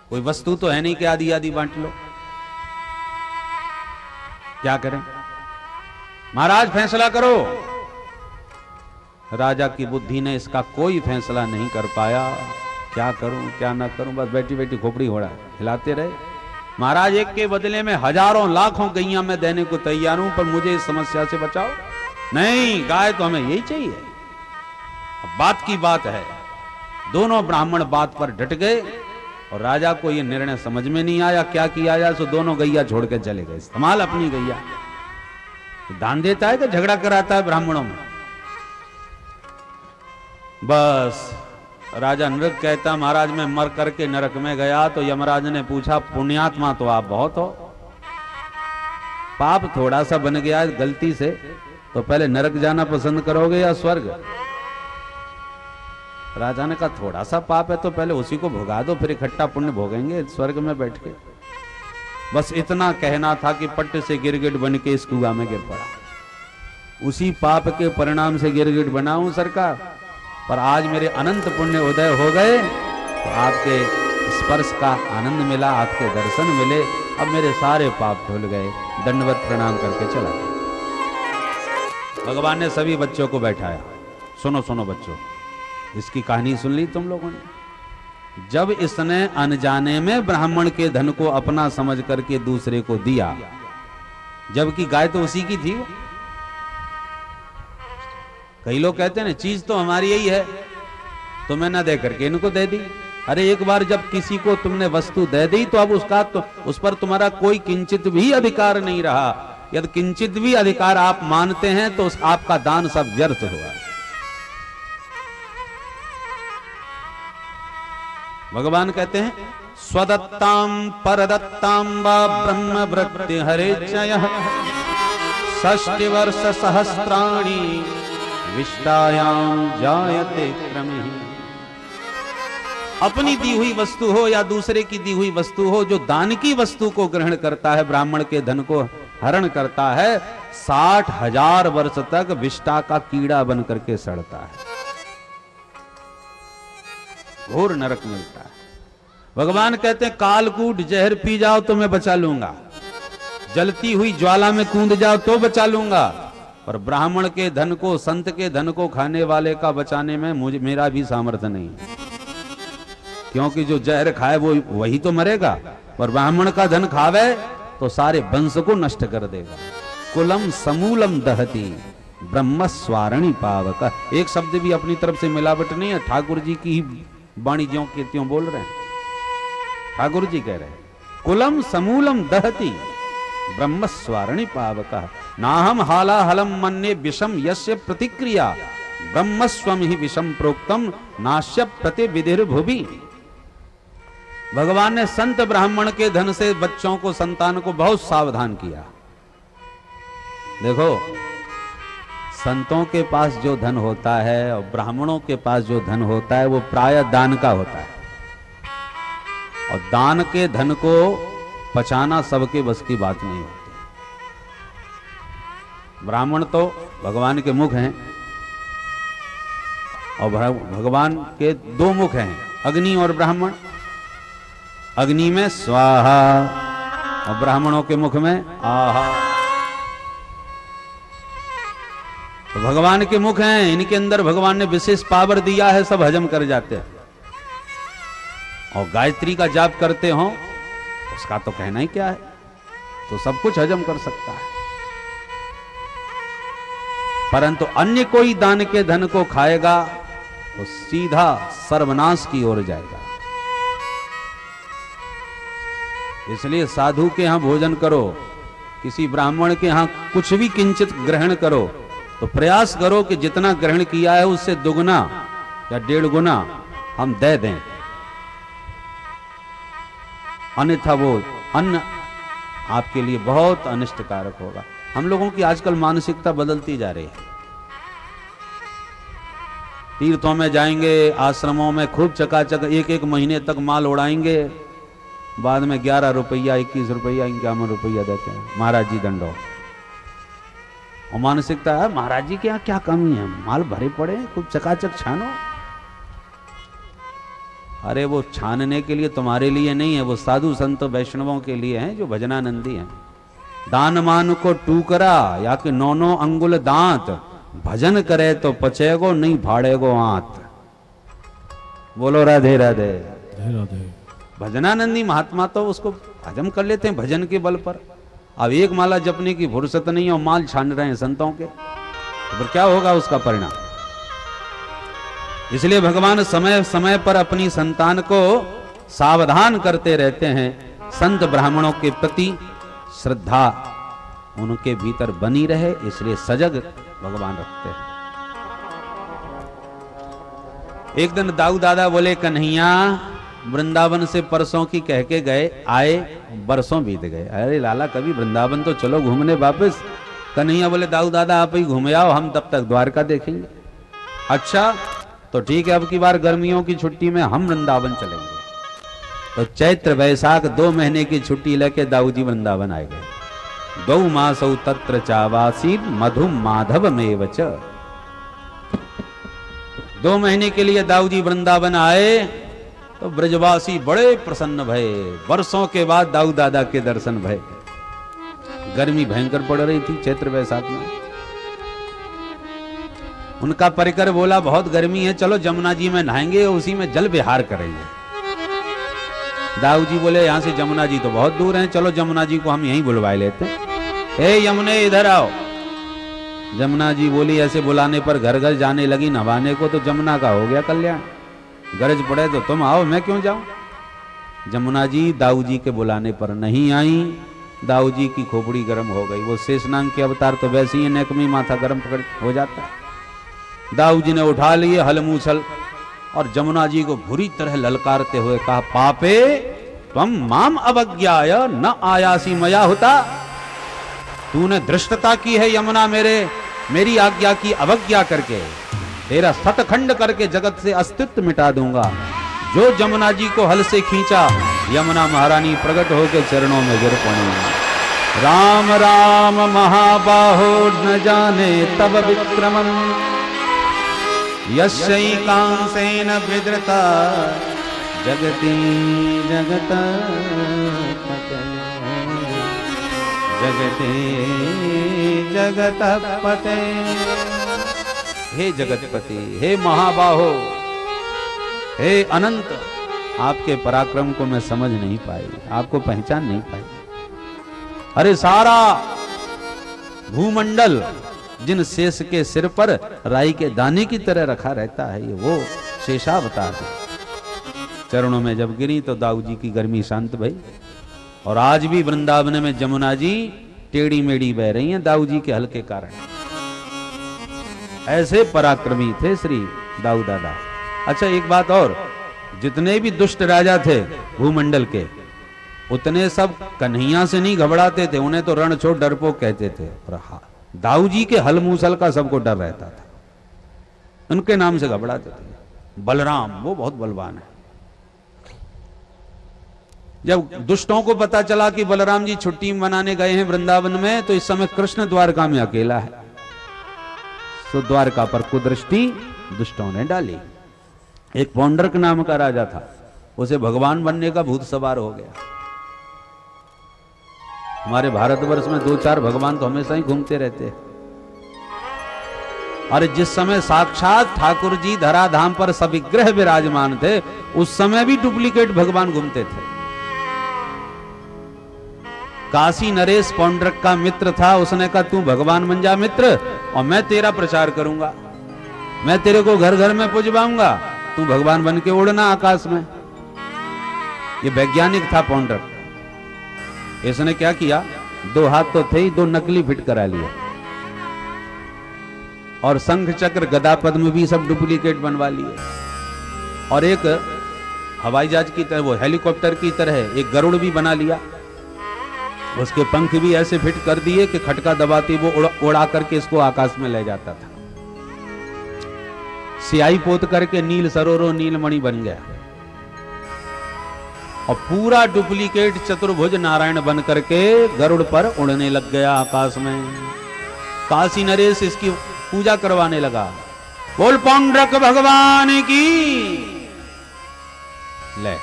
कोई वस्तु तो है नहीं कि आधी आधी बांट लो, क्या करें? महाराज फैसला करो। राजा की बुद्धि ने इसका कोई फैसला नहीं कर पाया। क्या करूं क्या ना करूं, बस बैठी बैठी खोपड़ी घोड़ा हिलाते रहे। महाराज एक के बदले में हजारों लाखों गैया मैं देने को तैयार हूं, पर मुझे इस समस्या से बचाओ। नहीं, गाय तो हमें यही चाहिए। अब बात की बात है, दोनों ब्राह्मण बात पर डट गए, और राजा को यह निर्णय समझ में नहीं आया क्या किया जाए, सो दोनों गैया छोड़ के चले गए। इस्तेमाल अपनी गैया, तो दान देता है कि झगड़ा कराता है ब्राह्मणों में? बस राजा नरक कहता, महाराज मैं मर करके नरक में गया, तो यमराज ने पूछा, पुण्यात्मा तो आप बहुत हो, पाप थोड़ा सा बन गया गलती से, तो पहले नरक जाना पसंद करोगे या स्वर्ग? राजा ने कहा थोड़ा सा पाप है तो पहले उसी को भोगा दो, फिर इकट्ठा पुण्य भोगेंगे स्वर्ग में बैठ के। बस इतना कहना था कि पट्ट से गिरगिट बन के इस कुआं में गिर पड़ा। उसी पाप के परिणाम से गिरगिट बना हूं सरकार, पर आज मेरे अनंत पुण्य उदय हो गए, तो आपके स्पर्श का आनंद मिला, आपके दर्शन मिले, अब मेरे सारे पाप धुल गए। दंडवत प्रणाम करके चला गया। भगवान ने सभी बच्चों को बैठाया, सुनो सुनो बच्चों, इसकी कहानी सुन ली तुम लोगों ने। जब इसने अनजाने में ब्राह्मण के धन को अपना समझ करके दूसरे को दिया, जबकि गाय तो उसी की थी, कई लोग कहते हैं ना चीज तो हमारी यही है, तुम्हें ना दे करके इनको दे दी। अरे एक बार जब किसी को तुमने वस्तु दे दी तो अब उसका तो उस पर तुम्हारा कोई किंचित भी अधिकार नहीं रहा। यदि किंचित भी अधिकार आप मानते हैं तो उस आपका दान सब व्यर्थ हुआ। भगवान कहते हैं स्वदत्ताम परदत्ताम वा ब्रह्म वृत्ति हरेचयः षष्टि वर्ष सहस्राणि विष्टायाम जायते क्रमिः। अपनी दी हुई वस्तु हो या दूसरे की दी हुई वस्तु हो, जो दान की वस्तु को ग्रहण करता है, ब्राह्मण के धन को हरण करता है, 60,000 वर्ष तक विष्टा का कीड़ा बन करके सड़ता है, घोर नरक मिलता है। भगवान कहते हैं कालकूट जहर पी जाओ तो मैं बचा लूंगा, जलती हुई ज्वाला में कूद जाओ तो बचा लूंगा, पर ब्राह्मण के धन को, संत के धन को खाने वाले का बचाने में मेरा भी सामर्थ्य नहीं, क्योंकि जो जहर खाए वो वही तो मरेगा, पर ब्राह्मण का धन खावे तो सारे वंश को नष्ट कर देगा। कुलम समूलम दहती ब्रह्म स्वारणी पावक। एक शब्द भी अपनी तरफ से मिलावट नहीं है, ठाकुर जी की ही वाणी ज्यों के त्यों बोल रहे हैं। ठाकुर जी कह रहे हैं कुलम समूलम दहती ब्रह्म स्वारणी पावक नाहम हाला हलम मन्ने विषम यस्य प्रतिक्रिया ब्रह्म स्वम ही विषम प्रोक्तम नाश्य प्रतिविधिर भुवि। भगवान ने संत ब्राह्मण के धन से बच्चों को, संतान को बहुत सावधान किया। देखो संतों के पास जो धन होता है और ब्राह्मणों के पास जो धन होता है वो प्रायः दान का होता है, और दान के धन को पचाना सबके बस की बात नहीं होती। ब्राह्मण तो भगवान के मुख हैं, और भगवान के दो मुख हैं, अग्नि और ब्राह्मण। अग्नि में स्वाहा और ब्राह्मणों के मुख में आहा। तो भगवान के मुख हैं, इनके अंदर भगवान ने विशेष पावर दिया है, सब हजम कर जाते हैं। और गायत्री का जाप करते हो उसका तो कहना ही क्या है, तो सब कुछ हजम कर सकता है। परंतु अन्य कोई दान के धन को खाएगा तो सीधा सर्वनाश की ओर जाएगा। इसलिए साधु के यहां भोजन करो, किसी ब्राह्मण के यहां कुछ भी किंचित ग्रहण करो तो प्रयास करो कि जितना ग्रहण किया है उससे दुगना या 1.5 गुना हम दे दें, अन्यथा वो अन्न आपके लिए बहुत अनिष्टकारक होगा। हम लोगों की आजकल मानसिकता बदलती जा रही है। तीर्थों में जाएंगे, आश्रमों में खूब चकाचक 1-1 महीने तक माल उड़ाएंगे, बाद में 11 रुपया, 21 रुपया, 51 रुपया देते हैं, महाराज जी दंडो। और मानसिकता है महाराज जी के यहाँ क्या कमी है, माल भरे पड़े, खूब चकाचक छानो। अरे वो छानने के लिए तुम्हारे लिए नहीं है, वो साधु संत वैष्णवों के लिए हैं जो भजनानंदी हैं। दान मान को टूकरा या कि 9 अंगुल दांत, भजन करे तो पचेगो नहीं भाड़ेगो आंत। बोलो राधे राधे राधे। भजनानंदी महात्मा तो उसको हजम कर लेते हैं भजन के बल पर। अब एक माला जपने की फुर्सत नहीं है और माल छान रहे हैं संतों के, तो फिर क्या होगा उसका परिणाम। इसलिए भगवान समय समय पर अपनी संतान को सावधान करते रहते हैं। संत ब्राह्मणों के प्रति श्रद्धा उनके भीतर बनी रहे, इसलिए सजग भगवान रखते हैं। एक दिन दाऊ दादा बोले कन्हैया वृंदावन से परसों की कह के गए, आए बरसों बीत गए। अरे लाला कभी वृंदावन तो चलो घूमने वापस। कन्हैया बोले दाऊ दादा आप ही घूम आओ, हम तब तक द्वारका देखेंगे। अच्छा तो ठीक है, अब की बार गर्मियों की छुट्टी में हम वृंदावन चलेंगे। तो चैत्र वैशाख 2 महीने की छुट्टी लेके दाऊ जी वृंदावन आए गए। 2 मासौ तत्र चावासी मधु माधव मेव च। 2 महीने के लिए दाऊ जी वृंदावन आए तो ब्रजवासी बड़े प्रसन्न भये। वर्षों के बाद दाऊ दादा के दर्शन भये। गर्मी भयंकर पड़ रही थी चैत्र वैशाख में। उनका परिकर बोला बहुत गर्मी है, चलो जमुना जी में नहाएंगे, उसी में जल विहार करेंगे। दाऊ जी बोले यहां से जमुना जी तो बहुत दूर हैं, चलो जमुना जी को हम यहीं बुलवाए लेते हैं। हे यमुने इधर आओ। जमुना जी बोली ऐसे बुलाने पर घर घर जाने लगी नहाने को, तो जमुना का हो गया कल्याण। गरज पड़े तो तुम आओ, मैं क्यों जाऊं। जमुना जी दाऊ जी के बुलाने पर नहीं आई। दाऊ जी की खोपड़ी गर्म हो गई। वो शेषनाग के अवतार तो वैसे ही नेक में माथा गर्म पकड़ हो जाता है। दाऊ जी ने उठा लिए हल मूसल और जमुना जी को बुरी तरह ललकारते हुए कहा, पापे त्वम माम अवज्ञाय न आयासी मया होता। तूने धृष्टता की है यमुना, मेरी आज्ञा की अवज्ञा करके तेरा सतखंड करके जगत से अस्तित्व मिटा दूंगा। जो जमुना जी को हल से खींचा, यमुना महारानी प्रकट होकर चरणों में गिर पड़ी। राम राम महाबाहो न जाने तब विक्रमम, यस्यैकांसेन विद्रता जगति जगत जगते जगत पते। हे जगतपति, हे महाबाहो, हे अनंत, आपके पराक्रम को मैं समझ नहीं पाई, आपको पहचान नहीं पाई। अरे सारा भूमंडल जिन शेष के सिर पर राई के दाने की तरह रखा रहता है, ये वो शेषावतार है। चरणों में जब गिरी तो दाऊ जी की गर्मी शांत भई। और आज भी वृंदावन में जमुना जी टेढ़ी मेढ़ी बह रही हैं दाऊ जी के हल के कारण। ऐसे पराक्रमी थे श्री दाऊ दादा। अच्छा एक बात और, जितने भी दुष्ट राजा थे भूमंडल के, उतने सब कन्हैया से नहीं घबराते थे, उन्हें तो रणछोड़ डरपोक कहते थे। और दाऊ जी के हल मूसल का सबको डर रहता था, उनके नाम से घबराते थे। बलराम वो बहुत बलवान है। जब दुष्टों को पता चला कि बलराम जी छुट्टी मनाने गए हैं वृंदावन में, तो इस समय कृष्ण द्वारका में अकेला है। तो द्वारका पर कुदृष्टि दुष्टों ने डाली। एक पौंड्रक नाम का राजा था, उसे भगवान बनने का भूत सवार हो गया। हमारे भारतवर्ष में 2-4 भगवान तो हमेशा ही घूमते रहते हैं। और जिस समय साक्षात ठाकुर जी धराधाम पर सविग्रह विराजमान थे, उस समय भी डुप्लीकेट भगवान घूमते थे। काशी नरेश पौंड्रक का मित्र था, उसने कहा तू भगवान बन जा मित्र, और मैं तेरा प्रचार करूंगा, मैं तेरे को घर घर में पुजवाऊंगा, तू भगवान बन के उड़ना आकाश में। ये वैज्ञानिक था पौंड्रक। इसने क्या किया, 2 हाथ तो थे ही, 2 नकली फिट करा लिए, और शंख चक्र गदा पद्म भी सब डुप्लीकेट बनवा लिए। और एक हवाई जहाज की तरह, वो हेलीकॉप्टर की तरह एक गरुड़ भी बना लिया। उसके पंख भी ऐसे फिट कर दिए कि खटका दबाती वो उड़ा करके इसको आकाश में ले जाता था। सियाई पोत करके नील सरोरो नीलमणि बन गया, और पूरा डुप्लीकेट चतुर्भुज नारायण बन करके गरुड़ पर उड़ने लग गया आकाश में। काशी नरेश इसकी पूजा करवाने लगा, बोल पौंड्रक भगवान की। ले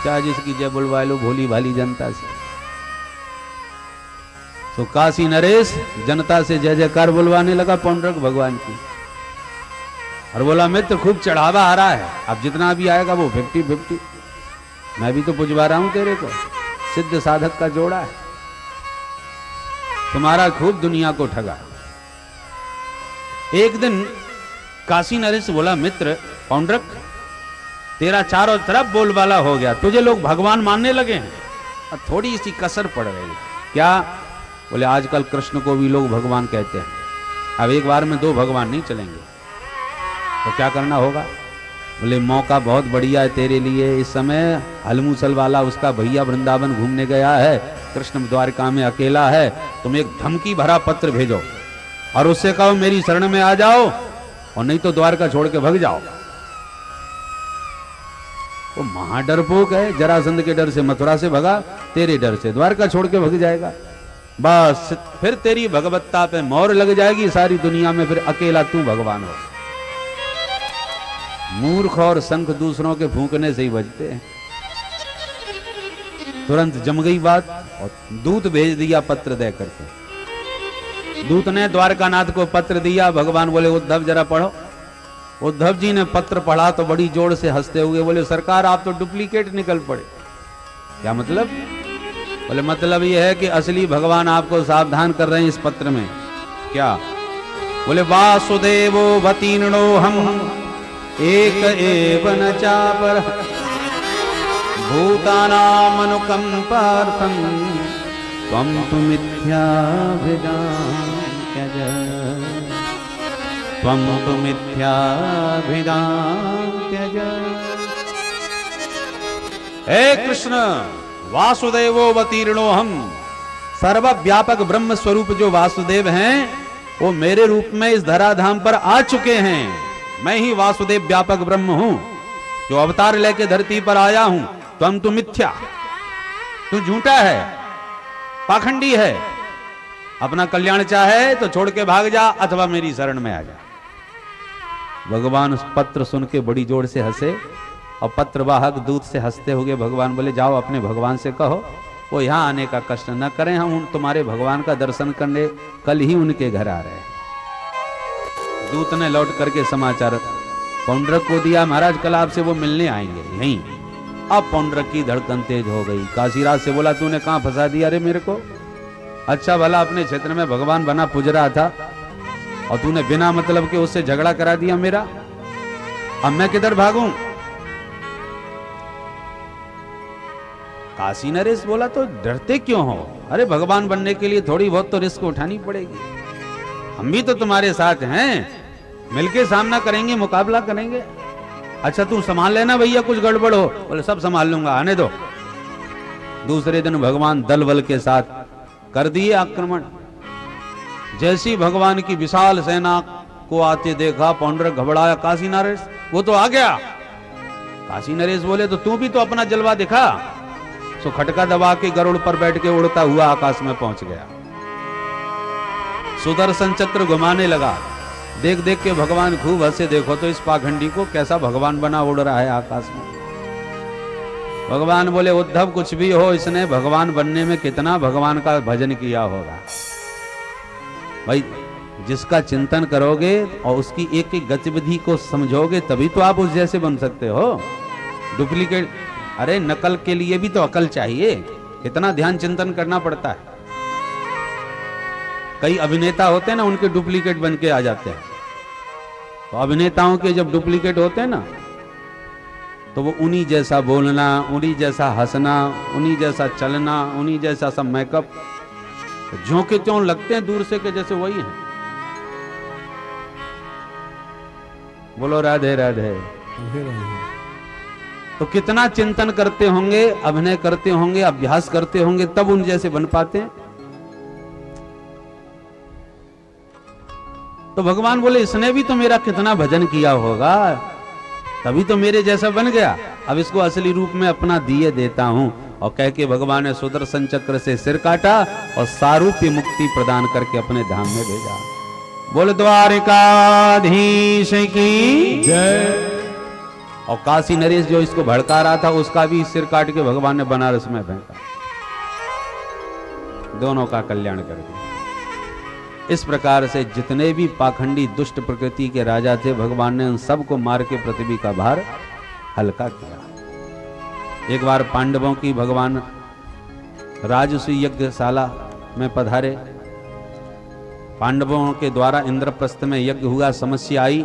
चाहे जिसकी जय बुलवा लो भोली भाली जनता से। तो काशी नरेश जनता से जय जयकार बुलवाने लगा पौंड्रक भगवान की, और बोला मित्र खूब चढ़ावा आ रहा है, अब जितना भी आएगा वो 50-50, मैं भी तो पुजवा रहा हूं तेरे को, सिद्ध साधक का जोड़ा है, तुम्हारा खूब दुनिया को ठगा। एक दिन काशी नरेश बोला मित्र पौंड्रक, तेरा चारों तरफ बोलबाला हो गया, तुझे लोग भगवान मानने लगे हैं, और थोड़ी सी कसर पड़ रही। क्या? बोले आजकल कृष्ण को भी लोग भगवान कहते हैं, अब एक बार में 2 भगवान नहीं चलेंगे, तो क्या करना होगा? बोले मौका बहुत बढ़िया है तेरे लिए, इस समय हलमूसल वाला उसका भैया वृंदावन घूमने गया है, कृष्ण द्वारका में अकेला है, तुम एक धमकी भरा पत्र भेजो और उससे कहो मेरी शरण में आ जाओ, और नहीं तो द्वारका छोड़ के भाग जाओ। वो महाडरपोक है, जरासंध के डर से मथुरा से भगा, तेरे डर से द्वारका छोड़ के भाग जाएगा। बस फिर तेरी भगवत्ता पे मोहर लग जाएगी सारी दुनिया में, फिर अकेला तू भगवान हो। मूर्ख और शंख दूसरों के फूंकने से ही बजते हैं। तुरंत जम गई बात, और दूत भेज दिया पत्र दे करके। दूत ने द्वारकानाथ को पत्र दिया। भगवान बोले उद्धव जरा पढ़ो। उद्धव जी ने पत्र पढ़ा तो बड़ी जोर से हंसते हुए बोले सरकार आप तो डुप्लीकेट निकल पड़े। क्या मतलब? बोले मतलब यह है कि असली भगवान आपको सावधान कर रहे हैं इस पत्र में। क्या? बोले वासुदेवो वतीर्णो हम एक एव न चापर भूतानाम अनुकंपार्थम त्वं तु मिथ्याभिधां त्यज त्वं तु मिथ्याभिधां त्यज। हे कृष्ण, वासुदेवो वतीर्णो हम, सर्वव्यापक ब्रह्म स्वरूप जो वासुदेव हैं वो मेरे रूप में इस धराधाम पर आ चुके हैं। मैं ही वासुदेव व्यापक ब्रह्म हूं जो अवतार लेके धरती पर आया हूं। त्वं तु मिथ्या, तू झूठा है, पाखंडी है, अपना कल्याण चाहे तो छोड़ के भाग जा अथवा मेरी शरण में आ जा। भगवान उस पत्र सुन के बड़ी जोर से हंसे और पत्रवाहक दूत से हंसते हुए भगवान बोले जाओ अपने भगवान से कहो वो यहां आने का कष्ट न करें, हम तुम्हारे भगवान का दर्शन करने कल ही उनके घर आ रहे हैं। दूत ने लौट करके समाचार पौंड्रक को दिया, महाराज कल आपसे वो मिलने आएंगे यहीं। अब पौंड्रक की धड़कन तेज हो गई। काशीराज से बोला तूने कहां फंसा दिया रे मेरे को? अच्छा भला अपने क्षेत्र में भगवान बना पूज रहा था और तूने बिना मतलब के उससे झगड़ा करा दिया मेरा। अब मैं किधर भागूं? काशी नरेश बोला तो डरते क्यों हो? अरे भगवान बनने के लिए थोड़ी बहुत तो रिस्क उठानी पड़ेगी। हम भी तो तुम्हारे साथ हैं, मिलके सामना करेंगे, मुकाबला करेंगे। अच्छा तू संभाल लेना भैया, कुछ गड़बड़ हो। बोले सब संभाल लूंगा, आने दो। दूसरे दिन भगवान दल बल के साथ कर दिए आक्रमण। जैसी भगवान की विशाल सेना को आते देखा पौंड्रक घबराया, काशी नरेश वो तो आ गया। काशी नरेश बोले तो तू भी तो अपना जलवा दिखा। सो खटका दबा के गरुड़ पर बैठ के उड़ता हुआ आकाश में पहुंच गया। सुदर्शन चक्र घुमाने लगा। देख देख के भगवान खूब हंसे, देखो तो इस पाखंडी को कैसा भगवान बना उड़ रहा है आकाश में। भगवान बोले उद्धव कुछ भी हो, इसने भगवान बनने में कितना भगवान का भजन किया होगा। भाई जिसका चिंतन करोगे और उसकी एक एक गतिविधि को समझोगे तभी तो आप उस जैसे बन सकते हो। डुप्लीकेट, अरे नकल के लिए भी तो अकल चाहिए, कितना ध्यान चिंतन करना पड़ता है। कई अभिनेता होते हैं ना, उनके डुप्लीकेट बन के आ जाते हैं। तो अभिनेताओं के जब डुप्लीकेट होते हैं ना तो वो उन्हीं जैसा बोलना, उन्हीं जैसा हंसना, उन्हीं जैसा चलना, उन्हीं जैसा सब मेकअप, झोंके त्यों लगते हैं दूर से कि जैसे वही है। बोलो राधे राधे। तो कितना चिंतन करते होंगे, अभिनय करते होंगे, अभ्यास करते होंगे, तब उन जैसे बन पाते हैं। तो भगवान बोले इसने भी तो मेरा कितना भजन किया होगा, तभी तो मेरे जैसा बन गया। अब इसको असली रूप में अपना दिए देता हूं। और कह के भगवान ने सुदर्शन चक्र से सिर काटा और सारूप्य मुक्ति प्रदान करके अपने धाम में भेजा। बोल द्वारिकाधीश की जय। और काशी नरेश जो इसको भड़का रहा था उसका भी सिर काट के भगवान ने बनारस में फेंका। दोनों का कल्याण कर दिया। इस प्रकार से जितने भी पाखंडी दुष्ट प्रकृति के राजा थे भगवान ने उन सबको मार के पृथ्वी का भार हल्का किया। एक बार पांडवों की भगवान राजसूय यज्ञशाला में पधारे। पांडवों के द्वारा इंद्रप्रस्थ में यज्ञ हुआ, समस्या आई,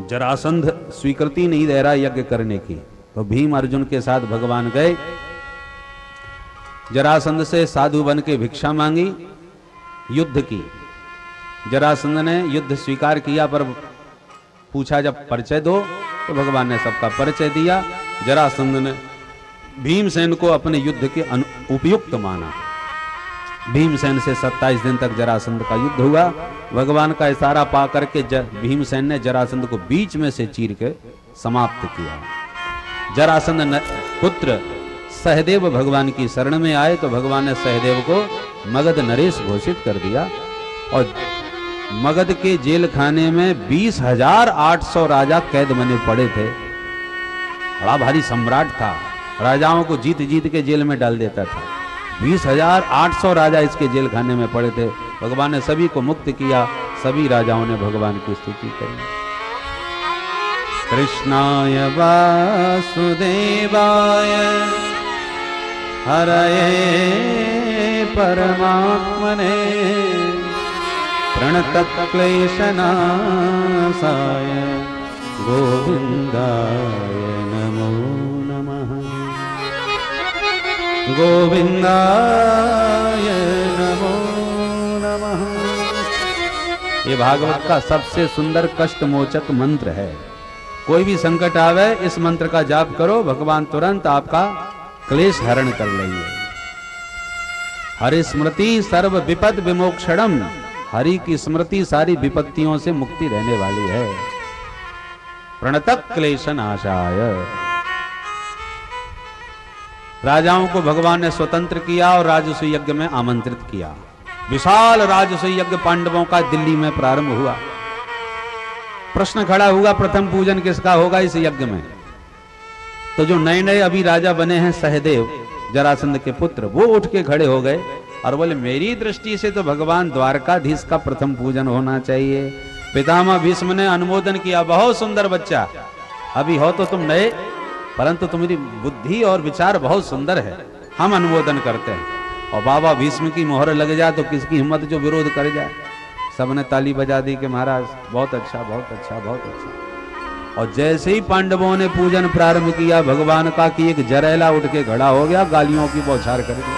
जरासंध स्वीकृति नहीं दे रहा यज्ञ करने की। तो भीम अर्जुन के साथ भगवान गए, जरासंध से साधु बन के भिक्षा मांगी, युद्ध की। जरासंध ने युद्ध स्वीकार किया, पर पूछा जब परिचय दो, तो भगवान ने सबका परिचय दिया। जरासंध ने भीमसेन को अपने युद्ध के उपयुक्त माना। भीमसेन से 27 दिन तक जरासंध का युद्ध हुआ। भगवान का इशारा पा करके भीमसेन ने जरासंध को बीच में से चीर के समाप्त किया। जरासंध पुत्र सहदेव भगवान की शरण में आए तो भगवान ने सहदेव को मगध नरेश घोषित कर दिया। और मगध के जेल खाने में 20,800 राजा कैद बने पड़े थे। बड़ा भारी सम्राट था, राजाओं को जीत जीत के जेल में डाल देता था। 20,800 राजा इसके जेल खाने में पड़े थे। भगवान ने सभी को मुक्त किया। सभी राजाओं ने भगवान की स्तुति करी। कृष्णाय वासुदेवाय हरये परमात्मने प्रणतक्लेशनाशाय गोविंदाय नमो नमः। गोविंदाय नमो नमः। ये भागवत का सबसे सुंदर कष्ट मोचक मंत्र है। कोई भी संकट आवे इस मंत्र का जाप करो, भगवान तुरंत आपका क्लेश हरण कर लेंगे। हरि स्मृति सर्व विपद विमोक्षणम, हरि की स्मृति सारी विपत्तियों से मुक्ति रहने वाली है। प्रणतक क्लेश नाशाय। राजाओं को भगवान ने स्वतंत्र किया और राजसूय यज्ञ में आमंत्रित किया। विशाल राजसूय यज्ञ पांडवों का दिल्ली में प्रारंभ हुआ। प्रश्न खड़ा हुआ प्रथम पूजन किसका होगा इस यज्ञ में? तो जो नए नए अभी राजा बने हैं सहदेव, जरासंध के पुत्र, वो उठ के खड़े हो गए और बोले मेरी दृष्टि से तो भगवान द्वारकाधीश का प्रथम पूजन होना चाहिए। पितामह भीष्म ने अनुमोदन किया, बहुत सुंदर बच्चा, अभी हो तो तुम नए, परंतु तुम्हारी बुद्धि और विचार बहुत सुंदर है, हम अनुमोदन करते हैं। और बाबा भीष्म की मोहर लग जाए तो किसकी हिम्मत जो विरोध कर जाए। सबने ताली बजा दी कि महाराज बहुत अच्छा, बहुत अच्छा, बहुत अच्छा। और जैसे ही पांडवों ने पूजन प्रारंभ किया भगवान का, कि एक जरेला उठ के खड़ा हो गया, गालियों की बौछार कर दिया।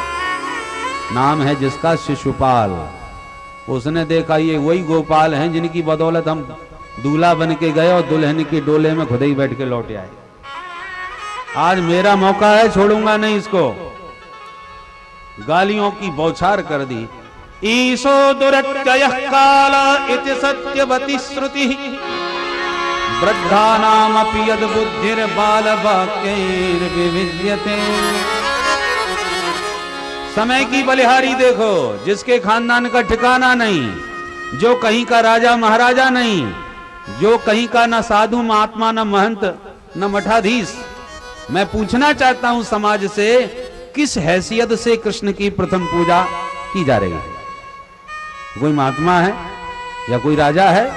नाम है जिसका शिशुपाल। उसने देखा ये वही गोपाल हैं जिनकी बदौलत हम दूल्हा बन के गए और दुल्हन की डोले में खुद ही बैठ के लौट आए। आज मेरा मौका है, छोड़ूंगा नहीं इसको। गालियों की बौछार कर दी। ईशो दुरत्ययः काल इति सत्यवती श्रुति, वृद्धानामपि यद बुद्धिर्बालवाक्यैर्विविध्यते। समय की बलिहारी देखो, जिसके खानदान का ठिकाना नहीं, जो कहीं का राजा महाराजा नहीं, जो कहीं का न साधु महात्मा, न महंत, न मठाधीश। मैं पूछना चाहता हूं समाज से, किस हैसियत से कृष्ण की प्रथम पूजा की जा रही है? कोई महात्मा है या कोई राजा है?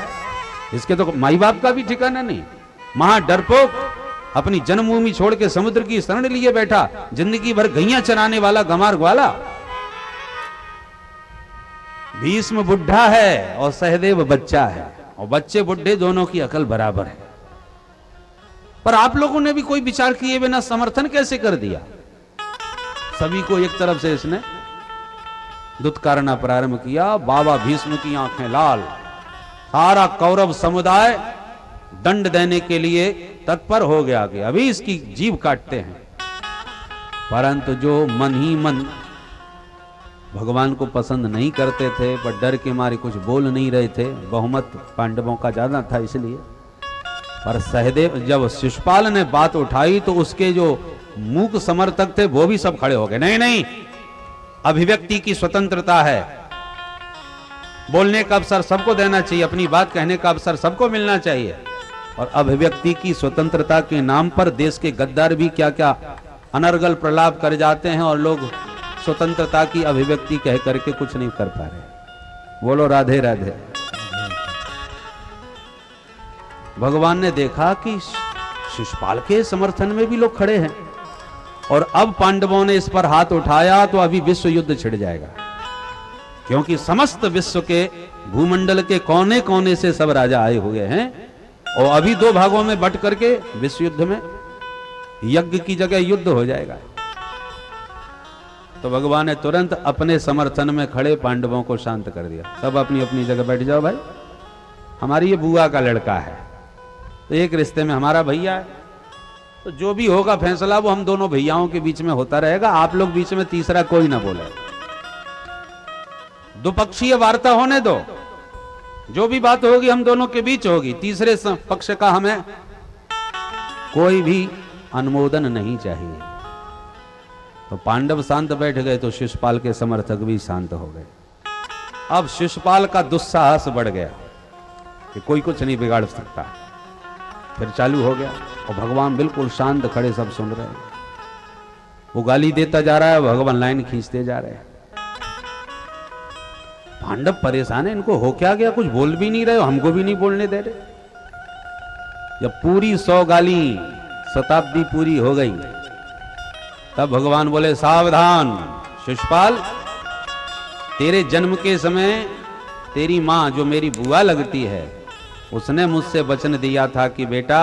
इसके तो माई बाप का भी ठिकाना नहीं। महा डरपोक अपनी जन्मभूमि छोड़ के समुद्र की शरण लिए बैठा, जिंदगी भर गैया चराने वाला गमार ग्वाला। भीष्म बुढ़ा है और सहदेव बच्चा है, और बच्चे बुढ़े दोनों की अकल बराबर है। पर आप लोगों ने भी कोई विचार किए बिना समर्थन कैसे कर दिया? सभी को एक तरफ से इसने दुत्कारना प्रारंभ किया। बाबा भीष्म की आंखें लाल। सारा कौरव समुदाय दंड देने के लिए तत्पर हो गया कि अभी इसकी जीभ काटते हैं। परंतु जो मन ही मन भगवान को पसंद नहीं करते थे, पर डर के मारे कुछ बोल नहीं रहे थे, बहुमत पांडवों का ज्यादा था इसलिए। पर सहदेव, जब शिशुपाल ने बात उठाई तो उसके जो मूक समर्थक थे वो भी सब खड़े हो गए। नहीं नहीं, अभिव्यक्ति की स्वतंत्रता है, बोलने का अवसर सबको देना चाहिए, अपनी बात कहने का अवसर सबको मिलना चाहिए। और अभिव्यक्ति की स्वतंत्रता के नाम पर देश के गद्दार भी क्या क्या अनर्गल प्रलाप कर जाते हैं, और लोग स्वतंत्रता की अभिव्यक्ति कह करके कुछ नहीं कर पा रहे। बोलो राधे राधे। भगवान ने देखा कि शिशुपाल के समर्थन में भी लोग खड़े हैं, और अब पांडवों ने इस पर हाथ उठाया तो अभी विश्व युद्ध छिड़ जाएगा। क्योंकि समस्त विश्व के भूमंडल के कोने कोने से सब राजा आए हुए हैं, और अभी दो भागों में बट करके विश्व युद्ध में यज्ञ की जगह युद्ध हो जाएगा। तो भगवान ने तुरंत अपने समर्थन में खड़े पांडवों को शांत कर दिया। सब अपनी अपनी जगह बैठ जाओ भाई, हमारी ये बुआ का लड़का है, तो एक रिश्ते में हमारा भैया है, तो जो भी होगा फैसला वो हम दोनों भैयाओं के बीच में होता रहेगा। आप लोग बीच में तीसरा कोई ना बोले, द्विपक्षीय वार्ता होने दो, जो भी बात होगी हम दोनों के बीच होगी, तीसरे पक्ष का हमें कोई भी अनुमोदन नहीं चाहिए। तो पांडव शांत बैठ गए, तो शिशुपाल के समर्थक भी शांत हो गए। अब शिशुपाल का दुस्साहस बढ़ गया कि कोई कुछ नहीं बिगाड़ सकता। फिर चालू हो गया, और भगवान बिल्कुल शांत खड़े, सब सुन रहे हैं। वो गाली देता जा रहा है, भगवान लाइन खींचते जा रहे हैं। पांडव परेशान है, इनको हो क्या गया, कुछ बोल भी नहीं रहे, हमको भी नहीं बोलने दे रहे। जब पूरी 100 गाली शताब्दी पूरी हो गई, तब भगवान बोले सावधान शिशुपाल, तेरे जन्म के समय तेरी माँ जो मेरी बुआ लगती है उसने मुझसे वचन दिया था कि बेटा,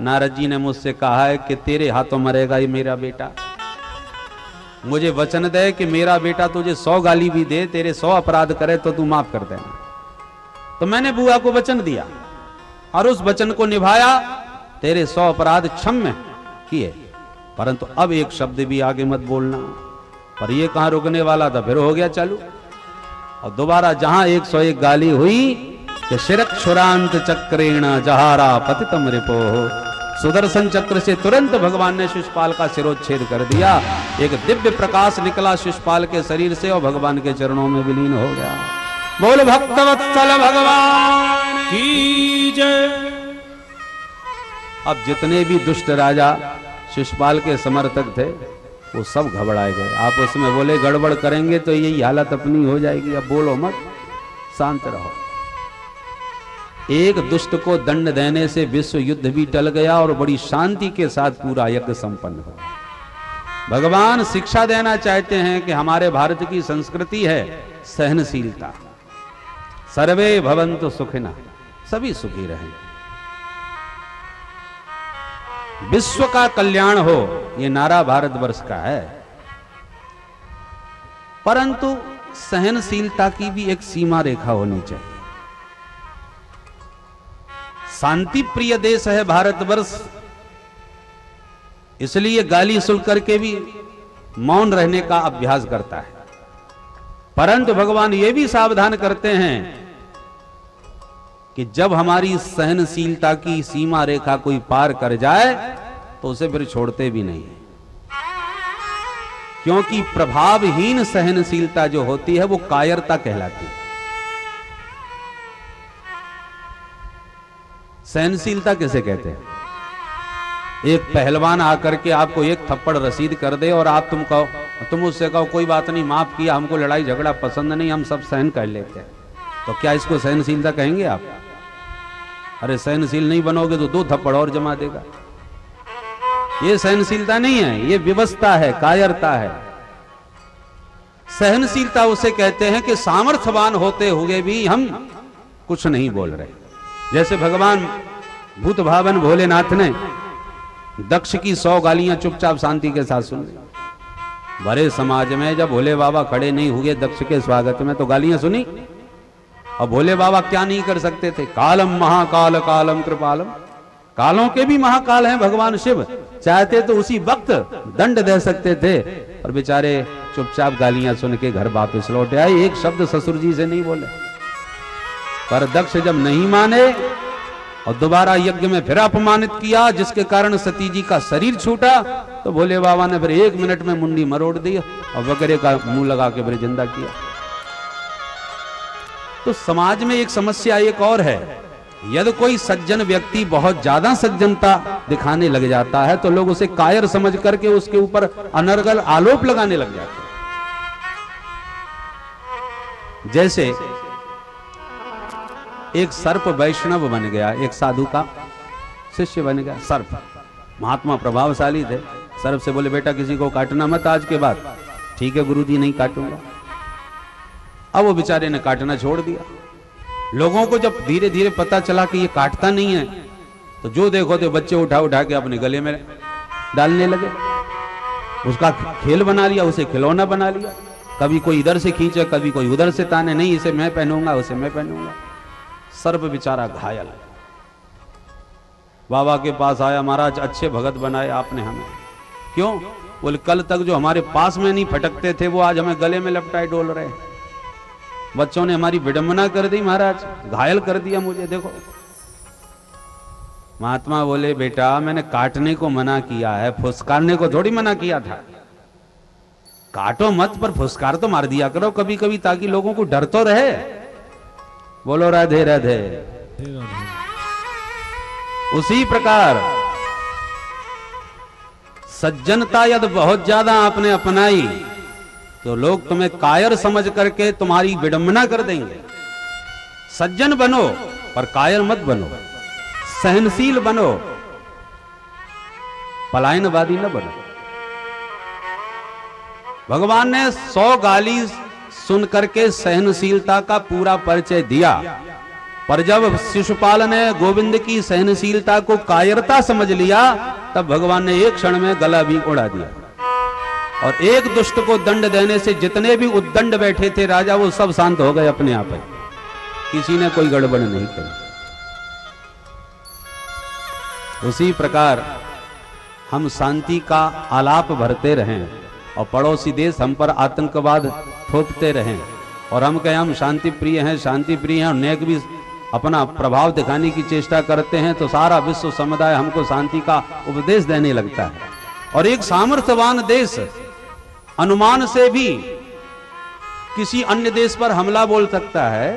नारद जी ने मुझसे कहा है कि तेरे हाथों मरेगा ये मेरा बेटा। मुझे वचन दे कि मेरा बेटा तुझे 100 गाली भी दे, तेरे 100 अपराध करे तो तू माफ कर देना। तो मैंने बुआ को वचन दिया और उस वचन को निभाया, तेरे 100 अपराध क्षम्य किए, परंतु अब एक शब्द भी आगे मत बोलना। पर ये कहां रुकने वाला था, फिर हो गया चालू। और दोबारा जहां 101 गाली हुई कि शिरक्षुरांत चक्रेण जहारा पतितम रिपोह, सुदर्शन चक्र से तुरंत भगवान ने शिशुपाल का सिरोच्छेद कर दिया। एक दिव्य प्रकाश निकला शिशुपाल के शरीर से और भगवान के चरणों में विलीन हो गया। बोल भक्तवत्सल भगवान की जय। अब जितने भी दुष्ट राजा शिशुपाल के समर्थक थे वो सब घबराए गए। आप उसमें बोले गड़बड़ करेंगे तो यही हालत अपनी हो जाएगी, अब बोलो मत, शांत रहो। एक दुष्ट को दंड देने से विश्व युद्ध भी टल गया और बड़ी शांति के साथ पूरा यज्ञ संपन्न हुआ। भगवान शिक्षा देना चाहते हैं कि हमारे भारत की संस्कृति है सहनशीलता। सर्वे भवन्तु सुखिनः, सभी सुखी रहें, विश्व का कल्याण हो, ये नारा भारतवर्ष का है। परंतु सहनशीलता की भी एक सीमा रेखा होनी चाहिए। शांति प्रिय देश है भारतवर्ष, इसलिए गाली सुन करके भी मौन रहने का अभ्यास करता है। परंतु भगवान ये भी सावधान करते हैं कि जब हमारी सहनशीलता की सीमा रेखा कोई पार कर जाए तो उसे फिर छोड़ते भी नहीं है, क्योंकि प्रभावहीन सहनशीलता जो होती है वो कायरता कहलाती है। सहनशीलता किसे कहते हैं? एक पहलवान आकर के आपको एक थप्पड़ रसीद कर दे और आप तुम उससे कहो कोई बात नहीं, माफ किया, हमको लड़ाई झगड़ा पसंद नहीं, हम सब सहन कर लेते हैं, तो क्या इसको सहनशीलता कहेंगे आप? अरे सहनशील नहीं बनोगे तो 2 थप्पड़ और जमा देगा। ये सहनशीलता नहीं है, ये विवशता है, कायरता है। सहनशीलता उसे कहते हैं कि सामर्थ्यवान होते हुए भी हम कुछ नहीं बोल रहे। जैसे भगवान भूत भावन भोलेनाथ ने दक्ष की 100 गालियां चुपचाप शांति के साथ सुन ली। बड़े समाज में जब भोले बाबा खड़े नहीं हुए दक्ष के स्वागत में तो गालियां सुनी। और भोले बाबा क्या नहीं कर सकते थे? कालम महाकाल कालम कृपालम, कालों के भी महाकाल हैं भगवान शिव, चाहते तो उसी वक्त दंड दे सकते थे, और बेचारे चुपचाप गालियां सुन के घर वापस लौट आए, एक शब्द ससुर जी से नहीं बोले। पर दक्ष जब नहीं माने और दोबारा यज्ञ में फिर अपमानित किया, जिसके कारण सती जी का शरीर छूटा, तो भोले बाबा ने फिर 1 मिनट में मुंडी मरोड़ दी और बकरे का मुंह लगा के फिर जिंदा किया। तो समाज में एक समस्या एक और है, यदि कोई सज्जन व्यक्ति बहुत ज्यादा सज्जनता दिखाने लग जाता है तो लोग उसे कायर समझ करके उसके ऊपर अनर्गल आरोप लगाने लग जाते हैं। जैसे एक सर्प वैष्णव बन गया, एक साधु का शिष्य बन गया सर्प, महात्मा प्रभावशाली थे। सर्प से बोले बेटा किसी को काटना मत आज के बाद। ठीक है गुरुजी, नहीं काटूंगा। अब वो बेचारे ने काटना छोड़ दिया। लोगों को जब धीरे धीरे पता चला कि ये काटता नहीं है, तो जो देखो तो बच्चे उठा उठा के अपने गले में डालने लगे। उसका खेल बना लिया, उसे खिलौना बना लिया। कभी कोई इधर से खींचे, कभी कोई उधर से ताने, नहीं इसे मैं पहनूंगा, उसे मैं पहनूंगा। सर्प बेचारा घायल। बाबा के पास आया, महाराज अच्छे भगत बनाए आपने हमें। क्यों? बोले कल तक जो हमारे पास में नहीं फटकते थे वो आज हमें गले में लपटाए डोल रहे। बच्चों ने हमारी विडंबना कर दी महाराज, घायल कर दिया मुझे, देखो। महात्मा बोले बेटा मैंने काटने को मना किया है, फुसकारने को थोड़ी मना किया था। काटो मत पर फुसकार तो मार दिया करो कभी कभी, ताकि लोगों को डर तो रहे। बोलो राधे राधे। उसी प्रकार सज्जनता यदि बहुत ज्यादा आपने अपनाई तो लोग तुम्हें कायर समझ करके तुम्हारी विडंबना कर देंगे। सज्जन बनो पर कायर मत बनो, सहनशील बनो, पलायनवादी न बनो। भगवान ने 100 गाली सुन करके सहनशीलता का पूरा परिचय दिया, पर जब शिशुपाल ने गोविंद की सहनशीलता को कायरता समझ लिया, तब भगवान ने एक क्षण में गला भी उड़ा दिया। और एक दुष्ट को दंड देने से जितने भी उद्दंड बैठे थे राजा, वो सब शांत हो गए अपने आप। किसी ने कोई गड़बड़ नहीं करी। उसी प्रकार हम शांति का आलाप भरते रहें और पड़ोसी देश हम पर आतंकवाद थोपते रहें, और हम कहें हम शांति प्रिय हैं, शांति प्रिय हैं, और नेक भी अपना प्रभाव दिखाने की चेष्टा करते हैं, तो सारा विश्व समुदाय हमको शांति का उपदेश देने लगता है। और एक सामर्थ्यवान देश अनुमान से भी किसी अन्य देश पर हमला बोल सकता है।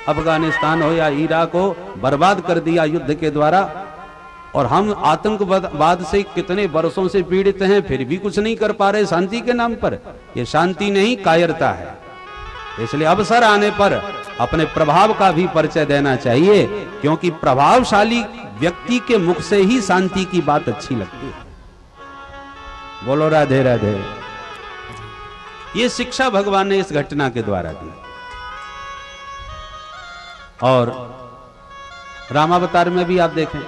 अफगानिस्तान हो या इराक हो, बर्बाद कर दिया युद्ध के द्वारा, और हम आतंकवाद से कितने वर्षों से पीड़ित हैं, फिर भी कुछ नहीं कर पा रहे शांति के नाम पर। यह शांति नहीं, कायरता है। इसलिए अवसर आने पर अपने प्रभाव का भी परिचय देना चाहिए, क्योंकि प्रभावशाली व्यक्ति के मुख से ही शांति की बात अच्छी लगती है। बोलो राधे राधे। ये शिक्षा भगवान ने इस घटना के द्वारा दी। और रामावतार में भी आप देखें,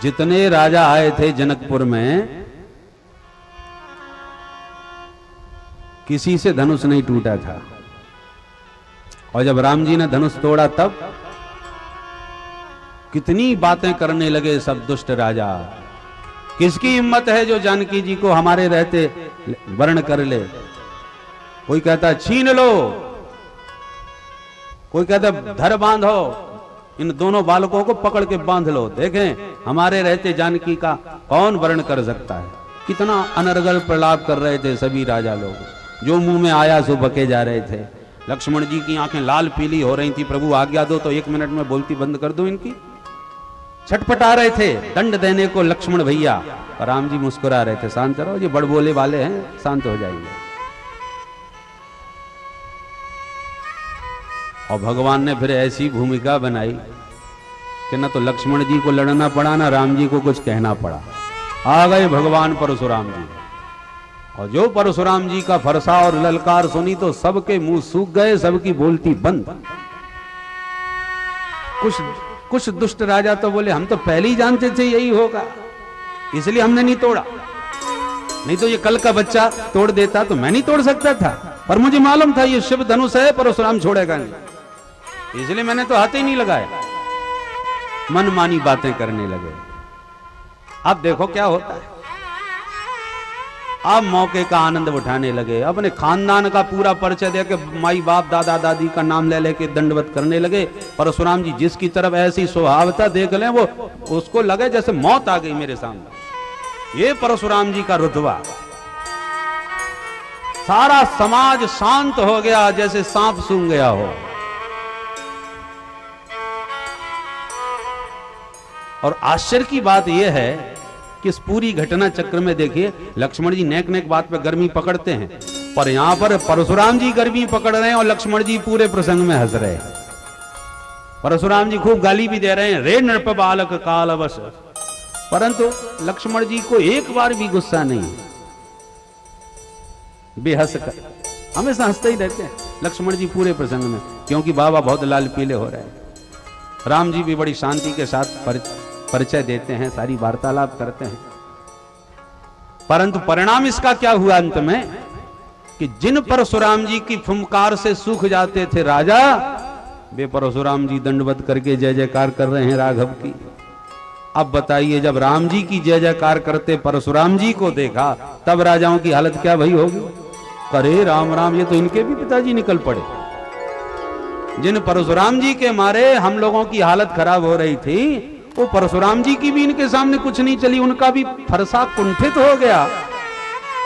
जितने राजा आए थे जनकपुर में, किसी से धनुष नहीं टूटा था। और जब राम जी ने धनुष तोड़ा, तब कितनी बातें करने लगे सब दुष्ट राजा। किसकी हिम्मत है जो जानकी जी को हमारे रहते वर्ण कर ले। कोई कहता छीन लो, कोई कहता धर बांधो, इन दोनों बालकों को पकड़ के बांध लो, देखें हमारे रहते जानकी का कौन वर्ण कर सकता है। कितना अनर्गल प्रलाप कर रहे थे सभी राजा लोग, जो मुंह में आया सो बके जा रहे थे। लक्ष्मण जी की आंखें लाल पीली हो रही थी, प्रभु आज्ञा दो तो 1 मिनट में बोलती बंद कर दो इनकी। छटपटा रहे थे दंड देने को लक्ष्मण भैया, और राम जी मुस्कुरा रहे थे, शांत रहो, ये बड़बोले वाले हैं, शांत हो जाएंगे। और भगवान ने फिर ऐसी भूमिका बनाई कि न तो लक्ष्मण जी को लड़ना पड़ा, ना राम जी को कुछ कहना पड़ा। आ गए भगवान परशुराम जी, और जो परशुराम जी का फरसा और ललकार सुनी तो सबके मुंह सूख गए, सबकी बोलती बंद। कुछ दुष्ट राजा तो बोले हम तो पहले ही जानते थे यही होगा, इसलिए हमने नहीं तोड़ा, नहीं तो ये कल का बच्चा तोड़ देता तो मैं नहीं तोड़ सकता था, पर मुझे मालूम था ये शिव धनुष है, परशुराम छोड़ेगा नहीं, इसलिए मैंने तो हाथ ही नहीं लगाया। मनमानी बातें करने लगे। अब देखो क्या होता है, अब मौके का आनंद उठाने लगे, अपने खानदान का पूरा परिचय देके माई बाप दादा दादी का नाम ले लेके दंडवत करने लगे। परशुराम जी जिसकी तरफ ऐसी स्वभावता देख लें, वो उसको लगे जैसे मौत आ गई मेरे सामने। ये परशुराम जी का रुतबा। सारा समाज शांत हो गया जैसे सांप सूंघ गया हो। और आश्चर्य की बात यह है कि इस पूरी घटना चक्र में देखिए, लक्ष्मण जी नेक नेक बात पे गर्मी पकड़ते हैं, पर यहां पर परशुराम जी गर्मी पकड़ रहे हैं और लक्ष्मण जी पूरे प्रसंग में हंस रहे हैं। परशुराम जी खूब गाली भी दे रहे हैं, रे नृप बालक काल अवश, परंतु लक्ष्मण जी को एक बार भी गुस्सा नहीं, बेहस कर हमेशा हंसते ही रहते हैं लक्ष्मण जी पूरे प्रसंग में, क्योंकि बाबा बहुत लाल पीले हो रहे हैं। राम जी भी बड़ी शांति के साथ परिचय देते हैं, सारी वार्तालाप करते हैं, परंतु परिणाम इसका क्या हुआ अंत में कि जिन परशुराम जी की फुंकार से सूख जाते थे राजा, वे परशुराम जी दंडवत करके जय जयकार कर रहे हैं राघव की। अब बताइए, जब राम जी की जय जयकार करते परशुराम जी को देखा, तब राजाओं की हालत क्या भई होगी? करे राम राम, ये तो इनके भी पिताजी निकल पड़े। जिन परशुराम जी के मारे हम लोगों की हालत खराब हो रही थी, वो परशुराम जी की भी इनके सामने कुछ नहीं चली, उनका भी फरसा कुंठित हो गया।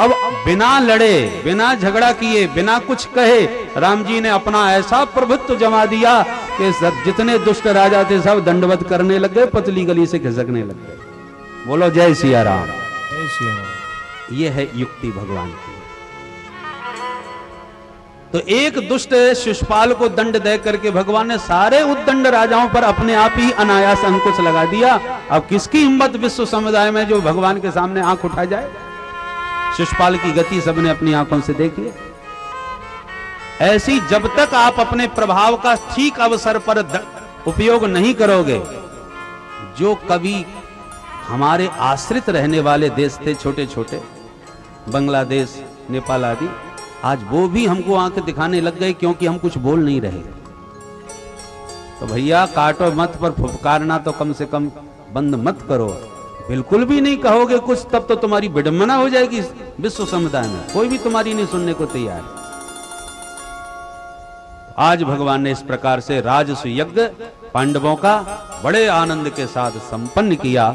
अब बिना लड़े, बिना झगड़ा किए, बिना कुछ कहे राम जी ने अपना ऐसा प्रभुत्व जमा दिया कि जितने दुष्ट राजा थे सब दंडवत करने लग गए, पतली गली से खिसकने लग गए। बोलो जय सिया राम। जय सिया राम। ये है युक्ति भगवान की। तो एक दुष्ट शिशुपाल को दंड दे करके भगवान ने सारे उद्दंड राजाओं पर अपने आप ही अनायास अंकुश लगा दिया। अब किसकी हिम्मत विश्व समुदाय में जो भगवान के सामने आंख उठा जाए? शिशुपाल की गति सबने अपनी आंखों से देखी। ऐसी जब तक आप अपने प्रभाव का ठीक अवसर पर उपयोग नहीं करोगे, जो कभी हमारे आश्रित रहने वाले देश थे छोटे छोटे, बांग्लादेश, नेपाल आदि, आज वो भी हमको आंखें दिखाने लग गए क्योंकि हम कुछ बोल नहीं रहे। तो भैया काटो मत, पर फुफकारना तो कम से कम बंद मत करो। बिल्कुल भी नहीं कहोगे कुछ, तब तो तुम्हारी विडंबना हो जाएगी विश्व समुदाय में, कोई भी तुम्हारी नहीं सुनने को तैयार है। आज भगवान ने इस प्रकार से राजसूय यज्ञ पांडवों का बड़े आनंद के साथ संपन्न किया।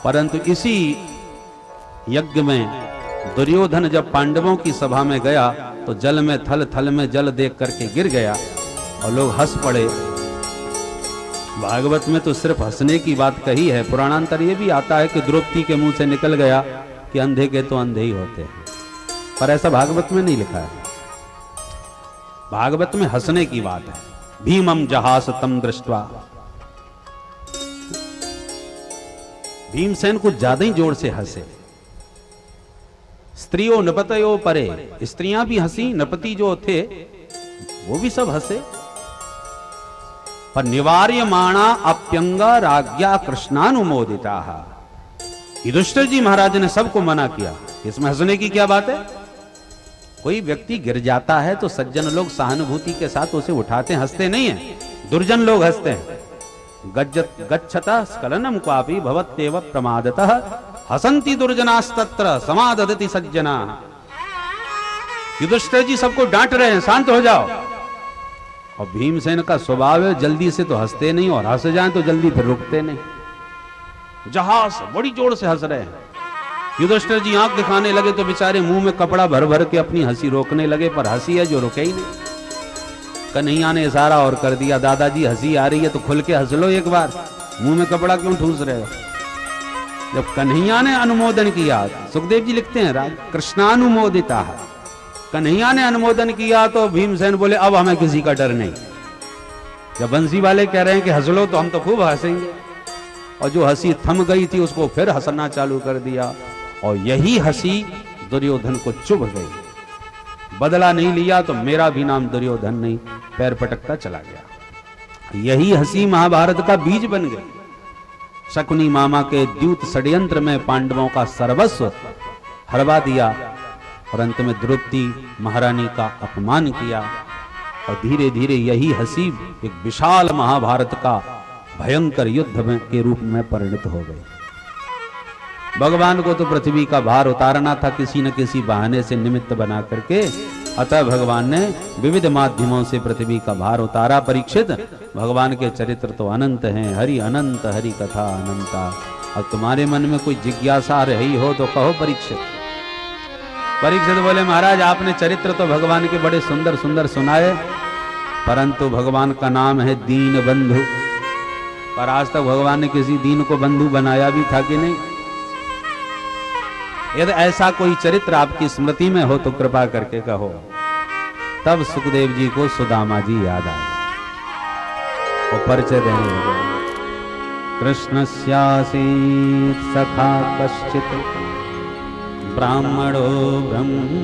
परंतु इसी यज्ञ में दुर्योधन जब पांडवों की सभा में गया तो जल में थल थल में जल देख करके गिर गया और लोग हंस पड़े। भागवत में तो सिर्फ हंसने की बात कही है, पुराणांतर ये भी आता है कि द्रौपदी के मुंह से निकल गया कि अंधे के तो अंधे ही होते हैं, पर ऐसा भागवत में नहीं लिखा है। भागवत में हंसने की बात है। भीमम जहास तम दृष्टवा, भीमसेन कुछ ज्यादा ही जोर से हंसे। स्त्रियों नपतयो परे, स्त्रियां भी हंसी, नपति जो थे वो भी सब हंसे। पर निवार्यमाणा अप्यंगा राज्ञा कृष्णानुमोदिता, युधिष्ठिर जी महाराज ने सबको मना किया। इसमें हंसने की क्या बात है? कोई व्यक्ति गिर जाता है तो सज्जन लोग सहानुभूति के साथ उसे उठाते, हंसते नहीं है। दुर्जन लोग हंसते हैं। गच्छता स्खलनम क्वापि भवत्येव प्रमादतः हसंति दुर्जनास्तत्र समाददति सज्जना। युधिष्ठिर जी सबको डांट रहे हैं, शांत हो जाओ। और भीमसेन का स्वभाव है जल्दी से तो हंसते नहीं, और हंस जाएं तो जल्दी फिर रुकते नहीं। जहाज बड़ी जोर से हंस रहे हैं। युधिष्ठिर जी आंख दिखाने लगे तो बेचारे मुंह में कपड़ा भर भर के अपनी हंसी रोकने लगे, पर हंसी है जो रुके ही नहीं। कन्हैया ने इशारा और कर दिया, दादाजी हंसी आ रही है तो खुल के हंस लो एक बार, मुंह में कपड़ा क्यों ठूस रहे हो। जब कन्हैया ने अनुमोदन किया, सुखदेव जी लिखते हैं राज कृष्णानुमोदिता, कन्हैया ने अनुमोदन किया तो भीमसेन बोले अब हमें किसी का डर नहीं। जब बंसी वाले कह रहे हैं कि हंस लो तो हम तो खूब हंसेंगे। और जो हंसी थम गई थी उसको फिर हंसना चालू कर दिया, और यही हंसी दुर्योधन को चुभ गई। बदला नहीं लिया तो मेरा भी नाम दुर्योधन नहीं, पैर पटकता चला गया। यही हंसी महाभारत का बीज बन गई। शकुनी मामा के द्यूत षड्यंत्र में पांडवों का सर्वस्व हरवा दिया और अंत में द्रौपदी महारानी का अपमान किया। और धीरे धीरे यही हंसी एक विशाल महाभारत का भयंकर युद्ध में के रूप में परिणत हो गई। भगवान को तो पृथ्वी का भार उतारना था किसी न किसी बहाने से निमित्त बना करके, अतः भगवान ने विविध माध्यमों से पृथ्वी का भार उतारा। परीक्षित, भगवान के चरित्र तो अनंत हैं, हरि अनंत हरि कथा अनंता। अब तुम्हारे मन में कोई जिज्ञासा रही हो तो कहो परीक्षित। परीक्षित बोले महाराज आपने चरित्र तो भगवान के बड़े सुंदर सुंदर सुनाए, परंतु भगवान का नाम है दीन बंधु, पर आज तक भगवान ने किसी दीन को बंधु बनाया भी था कि नहीं? यदि ऐसा कोई चरित्र आपकी स्मृति में हो तो कृपा करके कहो। तब सुखदेव जी को सुदामा जी याद आए और परिचय देने लगे। कृष्णस्यासीत् सखा कश्चित् ब्राह्मणो ब्रह्मवेत्तमः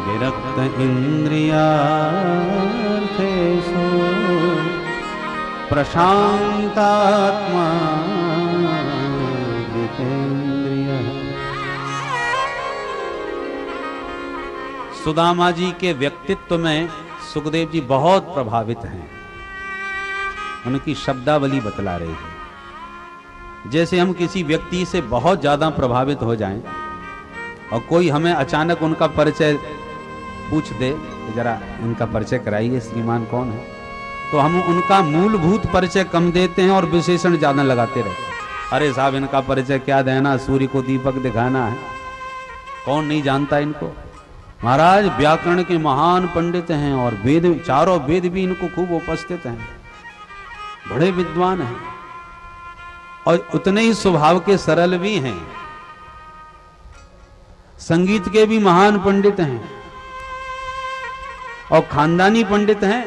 विरक्त इंद्रियार्थेषु प्रशांतात्मा जितेन्द्रियः। सुदामा जी के व्यक्तित्व में सुखदेव जी बहुत प्रभावित हैं। उनकी शब्दावली बतला रही है। जैसे हम किसी व्यक्ति से बहुत ज्यादा प्रभावित हो जाएं और कोई हमें अचानक उनका परिचय पूछ दे, जरा इनका परिचय कराइए, श्रीमान कौन है, तो हम उनका मूलभूत परिचय कम देते हैं और विशेषण ज्यादा लगाते रहते हैं। अरे साहब इनका परिचय क्या देना, सूर्य को दीपक दिखाना है, कौन नहीं जानता इनको। महाराज व्याकरण के महान पंडित हैं और वेद, चारों वेद भी इनको खूब उपस्थित हैं, बड़े विद्वान हैं और उतने ही स्वभाव के सरल भी हैं। संगीत के भी महान पंडित हैं और खानदानी पंडित हैं।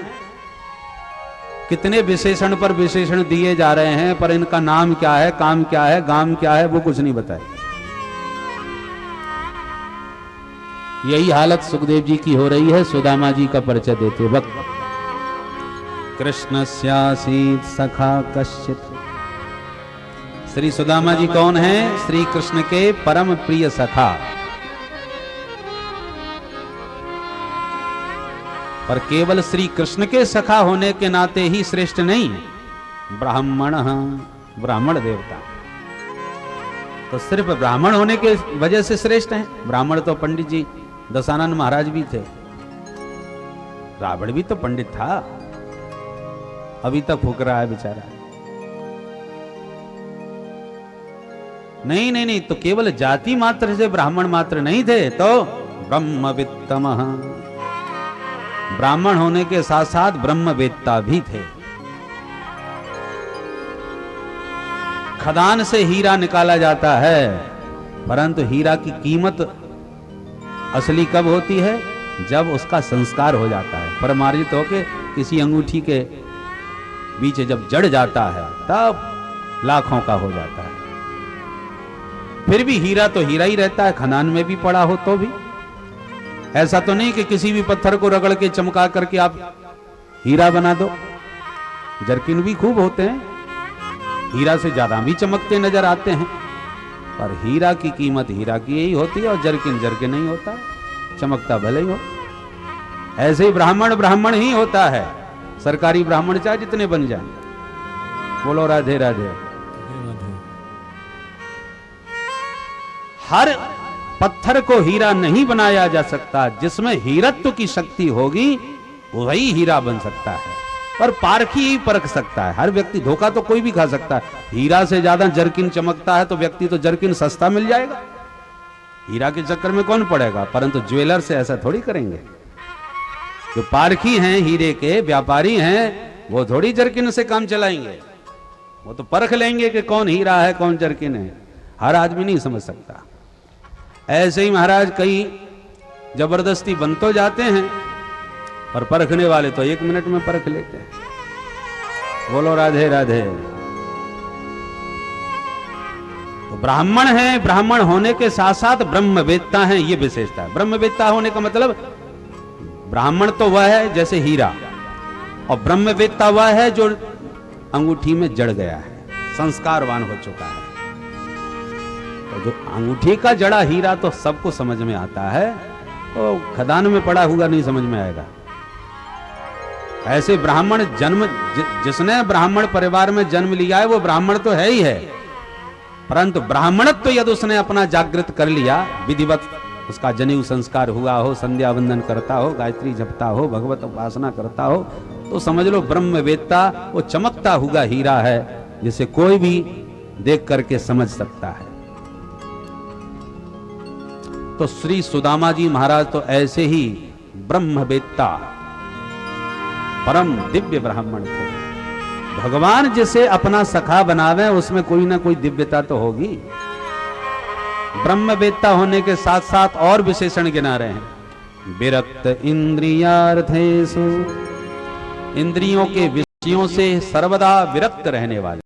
कितने विशेषण पर विशेषण दिए जा रहे हैं, पर इनका नाम क्या है, काम क्या है, गाम क्या है, वो कुछ नहीं बताए। यही हालत सुखदेव जी की हो रही है सुदामा जी का परिचय देते वक्त। कृष्णस्यासीत सखा कश्चित। श्री सुदामा जी कौन है? श्री कृष्ण के परम प्रिय सखा। पर केवल श्री कृष्ण के सखा होने के नाते ही श्रेष्ठ नहीं, ब्राह्मण, ब्राह्मण देवता तो सिर्फ ब्राह्मण होने के वजह से श्रेष्ठ हैं। ब्राह्मण तो पंडित जी दशानंद महाराज भी थे, रावण भी तो पंडित था, अभी तक फूक रहा है बेचारा। नहीं नहीं नहीं, तो केवल जाति मात्र से ब्राह्मण मात्र नहीं थे, तो ब्रह्मवित्तमः, ब्राह्मण होने के साथ साथ ब्रह्मवेत्ता भी थे। खदान से हीरा निकाला जाता है, परंतु हीरा की कीमत असली कब होती है? जब उसका संस्कार हो जाता है, परमार्जित होके किसी अंगूठी के बीच जब जड़ जाता है, तब लाखों का हो जाता है। फिर भी हीरा तो हीरा ही रहता है, खदान में भी पड़ा हो तो भी। ऐसा तो नहीं कि किसी भी पत्थर को रगड़ के चमका करके आप हीरा बना दो। जरकिन भी खूब होते हैं, हीरा से ज्यादा भी चमकते नजर आते हैं, पर हीरा की कीमत हीरा की यही होती है और जरकिन जरकिन नहीं होता, चमकता भले ही हो। ऐसे ही ब्राह्मण ब्राह्मण ही होता है, सरकारी ब्राह्मण चाहे जितने बन जाए। बोलो राधे राधे। हर पत्थर को हीरा नहीं बनाया जा सकता, जिसमें हीरत्व की शक्ति होगी वही हीरा बन सकता है। पर पारखी ही परख सकता है। हर व्यक्ति, धोखा तो कोई भी खा सकता है। हीरा से ज्यादा जरकिन चमकता है तो व्यक्ति तो जरकिन सस्ता मिल जाएगा, हीरा के चक्कर में कौन पड़ेगा। परंतु ज्वेलर से ऐसा थोड़ी करेंगे। जो पारखी हैं, हीरे के व्यापारी हैं, वो थोड़ी जरकिन से काम चलाएंगे। वो तो परख लेंगे कि कौन हीरा है कौन जरकिन है। हर आदमी नहीं समझ सकता। ऐसे ही महाराज कई जबरदस्ती बन तो जाते हैं, पर परखने वाले तो 1 मिनट में परख लेते हैं। बोलो राधे राधे। तो ब्राह्मण है, ब्राह्मण होने के साथ साथ ब्रह्मवेत्ता हैं, ये विशेषता है। ब्रह्मवेत्ता होने का मतलब, ब्राह्मण तो वह है जैसे हीरा, और ब्रह्मवेत्ता वह है जो अंगूठी में जड़ गया है, संस्कारवान हो चुका है। तो जो अंगूठी का जड़ा हीरा तो सबको समझ में आता है, तो खदान में पड़ा हुआ नहीं समझ में आएगा। ऐसे ब्राह्मण जन्म, जिसने ब्राह्मण परिवार में जन्म लिया है वो ब्राह्मण तो है ही है, परंतु ब्राह्मणत्व तो यदि उसने अपना जागृत कर लिया, विधिवत उसका जनेऊ संस्कार हुआ हो, संध्या वंदन करता हो, गायत्री जपता हो, भगवत उपासना करता हो, तो समझ लो ब्रह्मवेत्ता वो चमकता हुआ हीरा है, जिसे कोई भी देख करके समझ सकता है। तो श्री सुदामा जी महाराज तो ऐसे ही ब्रह्मवेत्ता परम दिव्य ब्राह्मण थे। भगवान जिसे अपना सखा बनावे उसमें कोई ना कोई दिव्यता तो होगी। ब्रह्मवेत्ता होने के साथ साथ और विशेषण गिना रहे हैं। विरक्त इंद्रियार्थेषु, इंद्रियों के विषयों से सर्वदा विरक्त रहने वाले।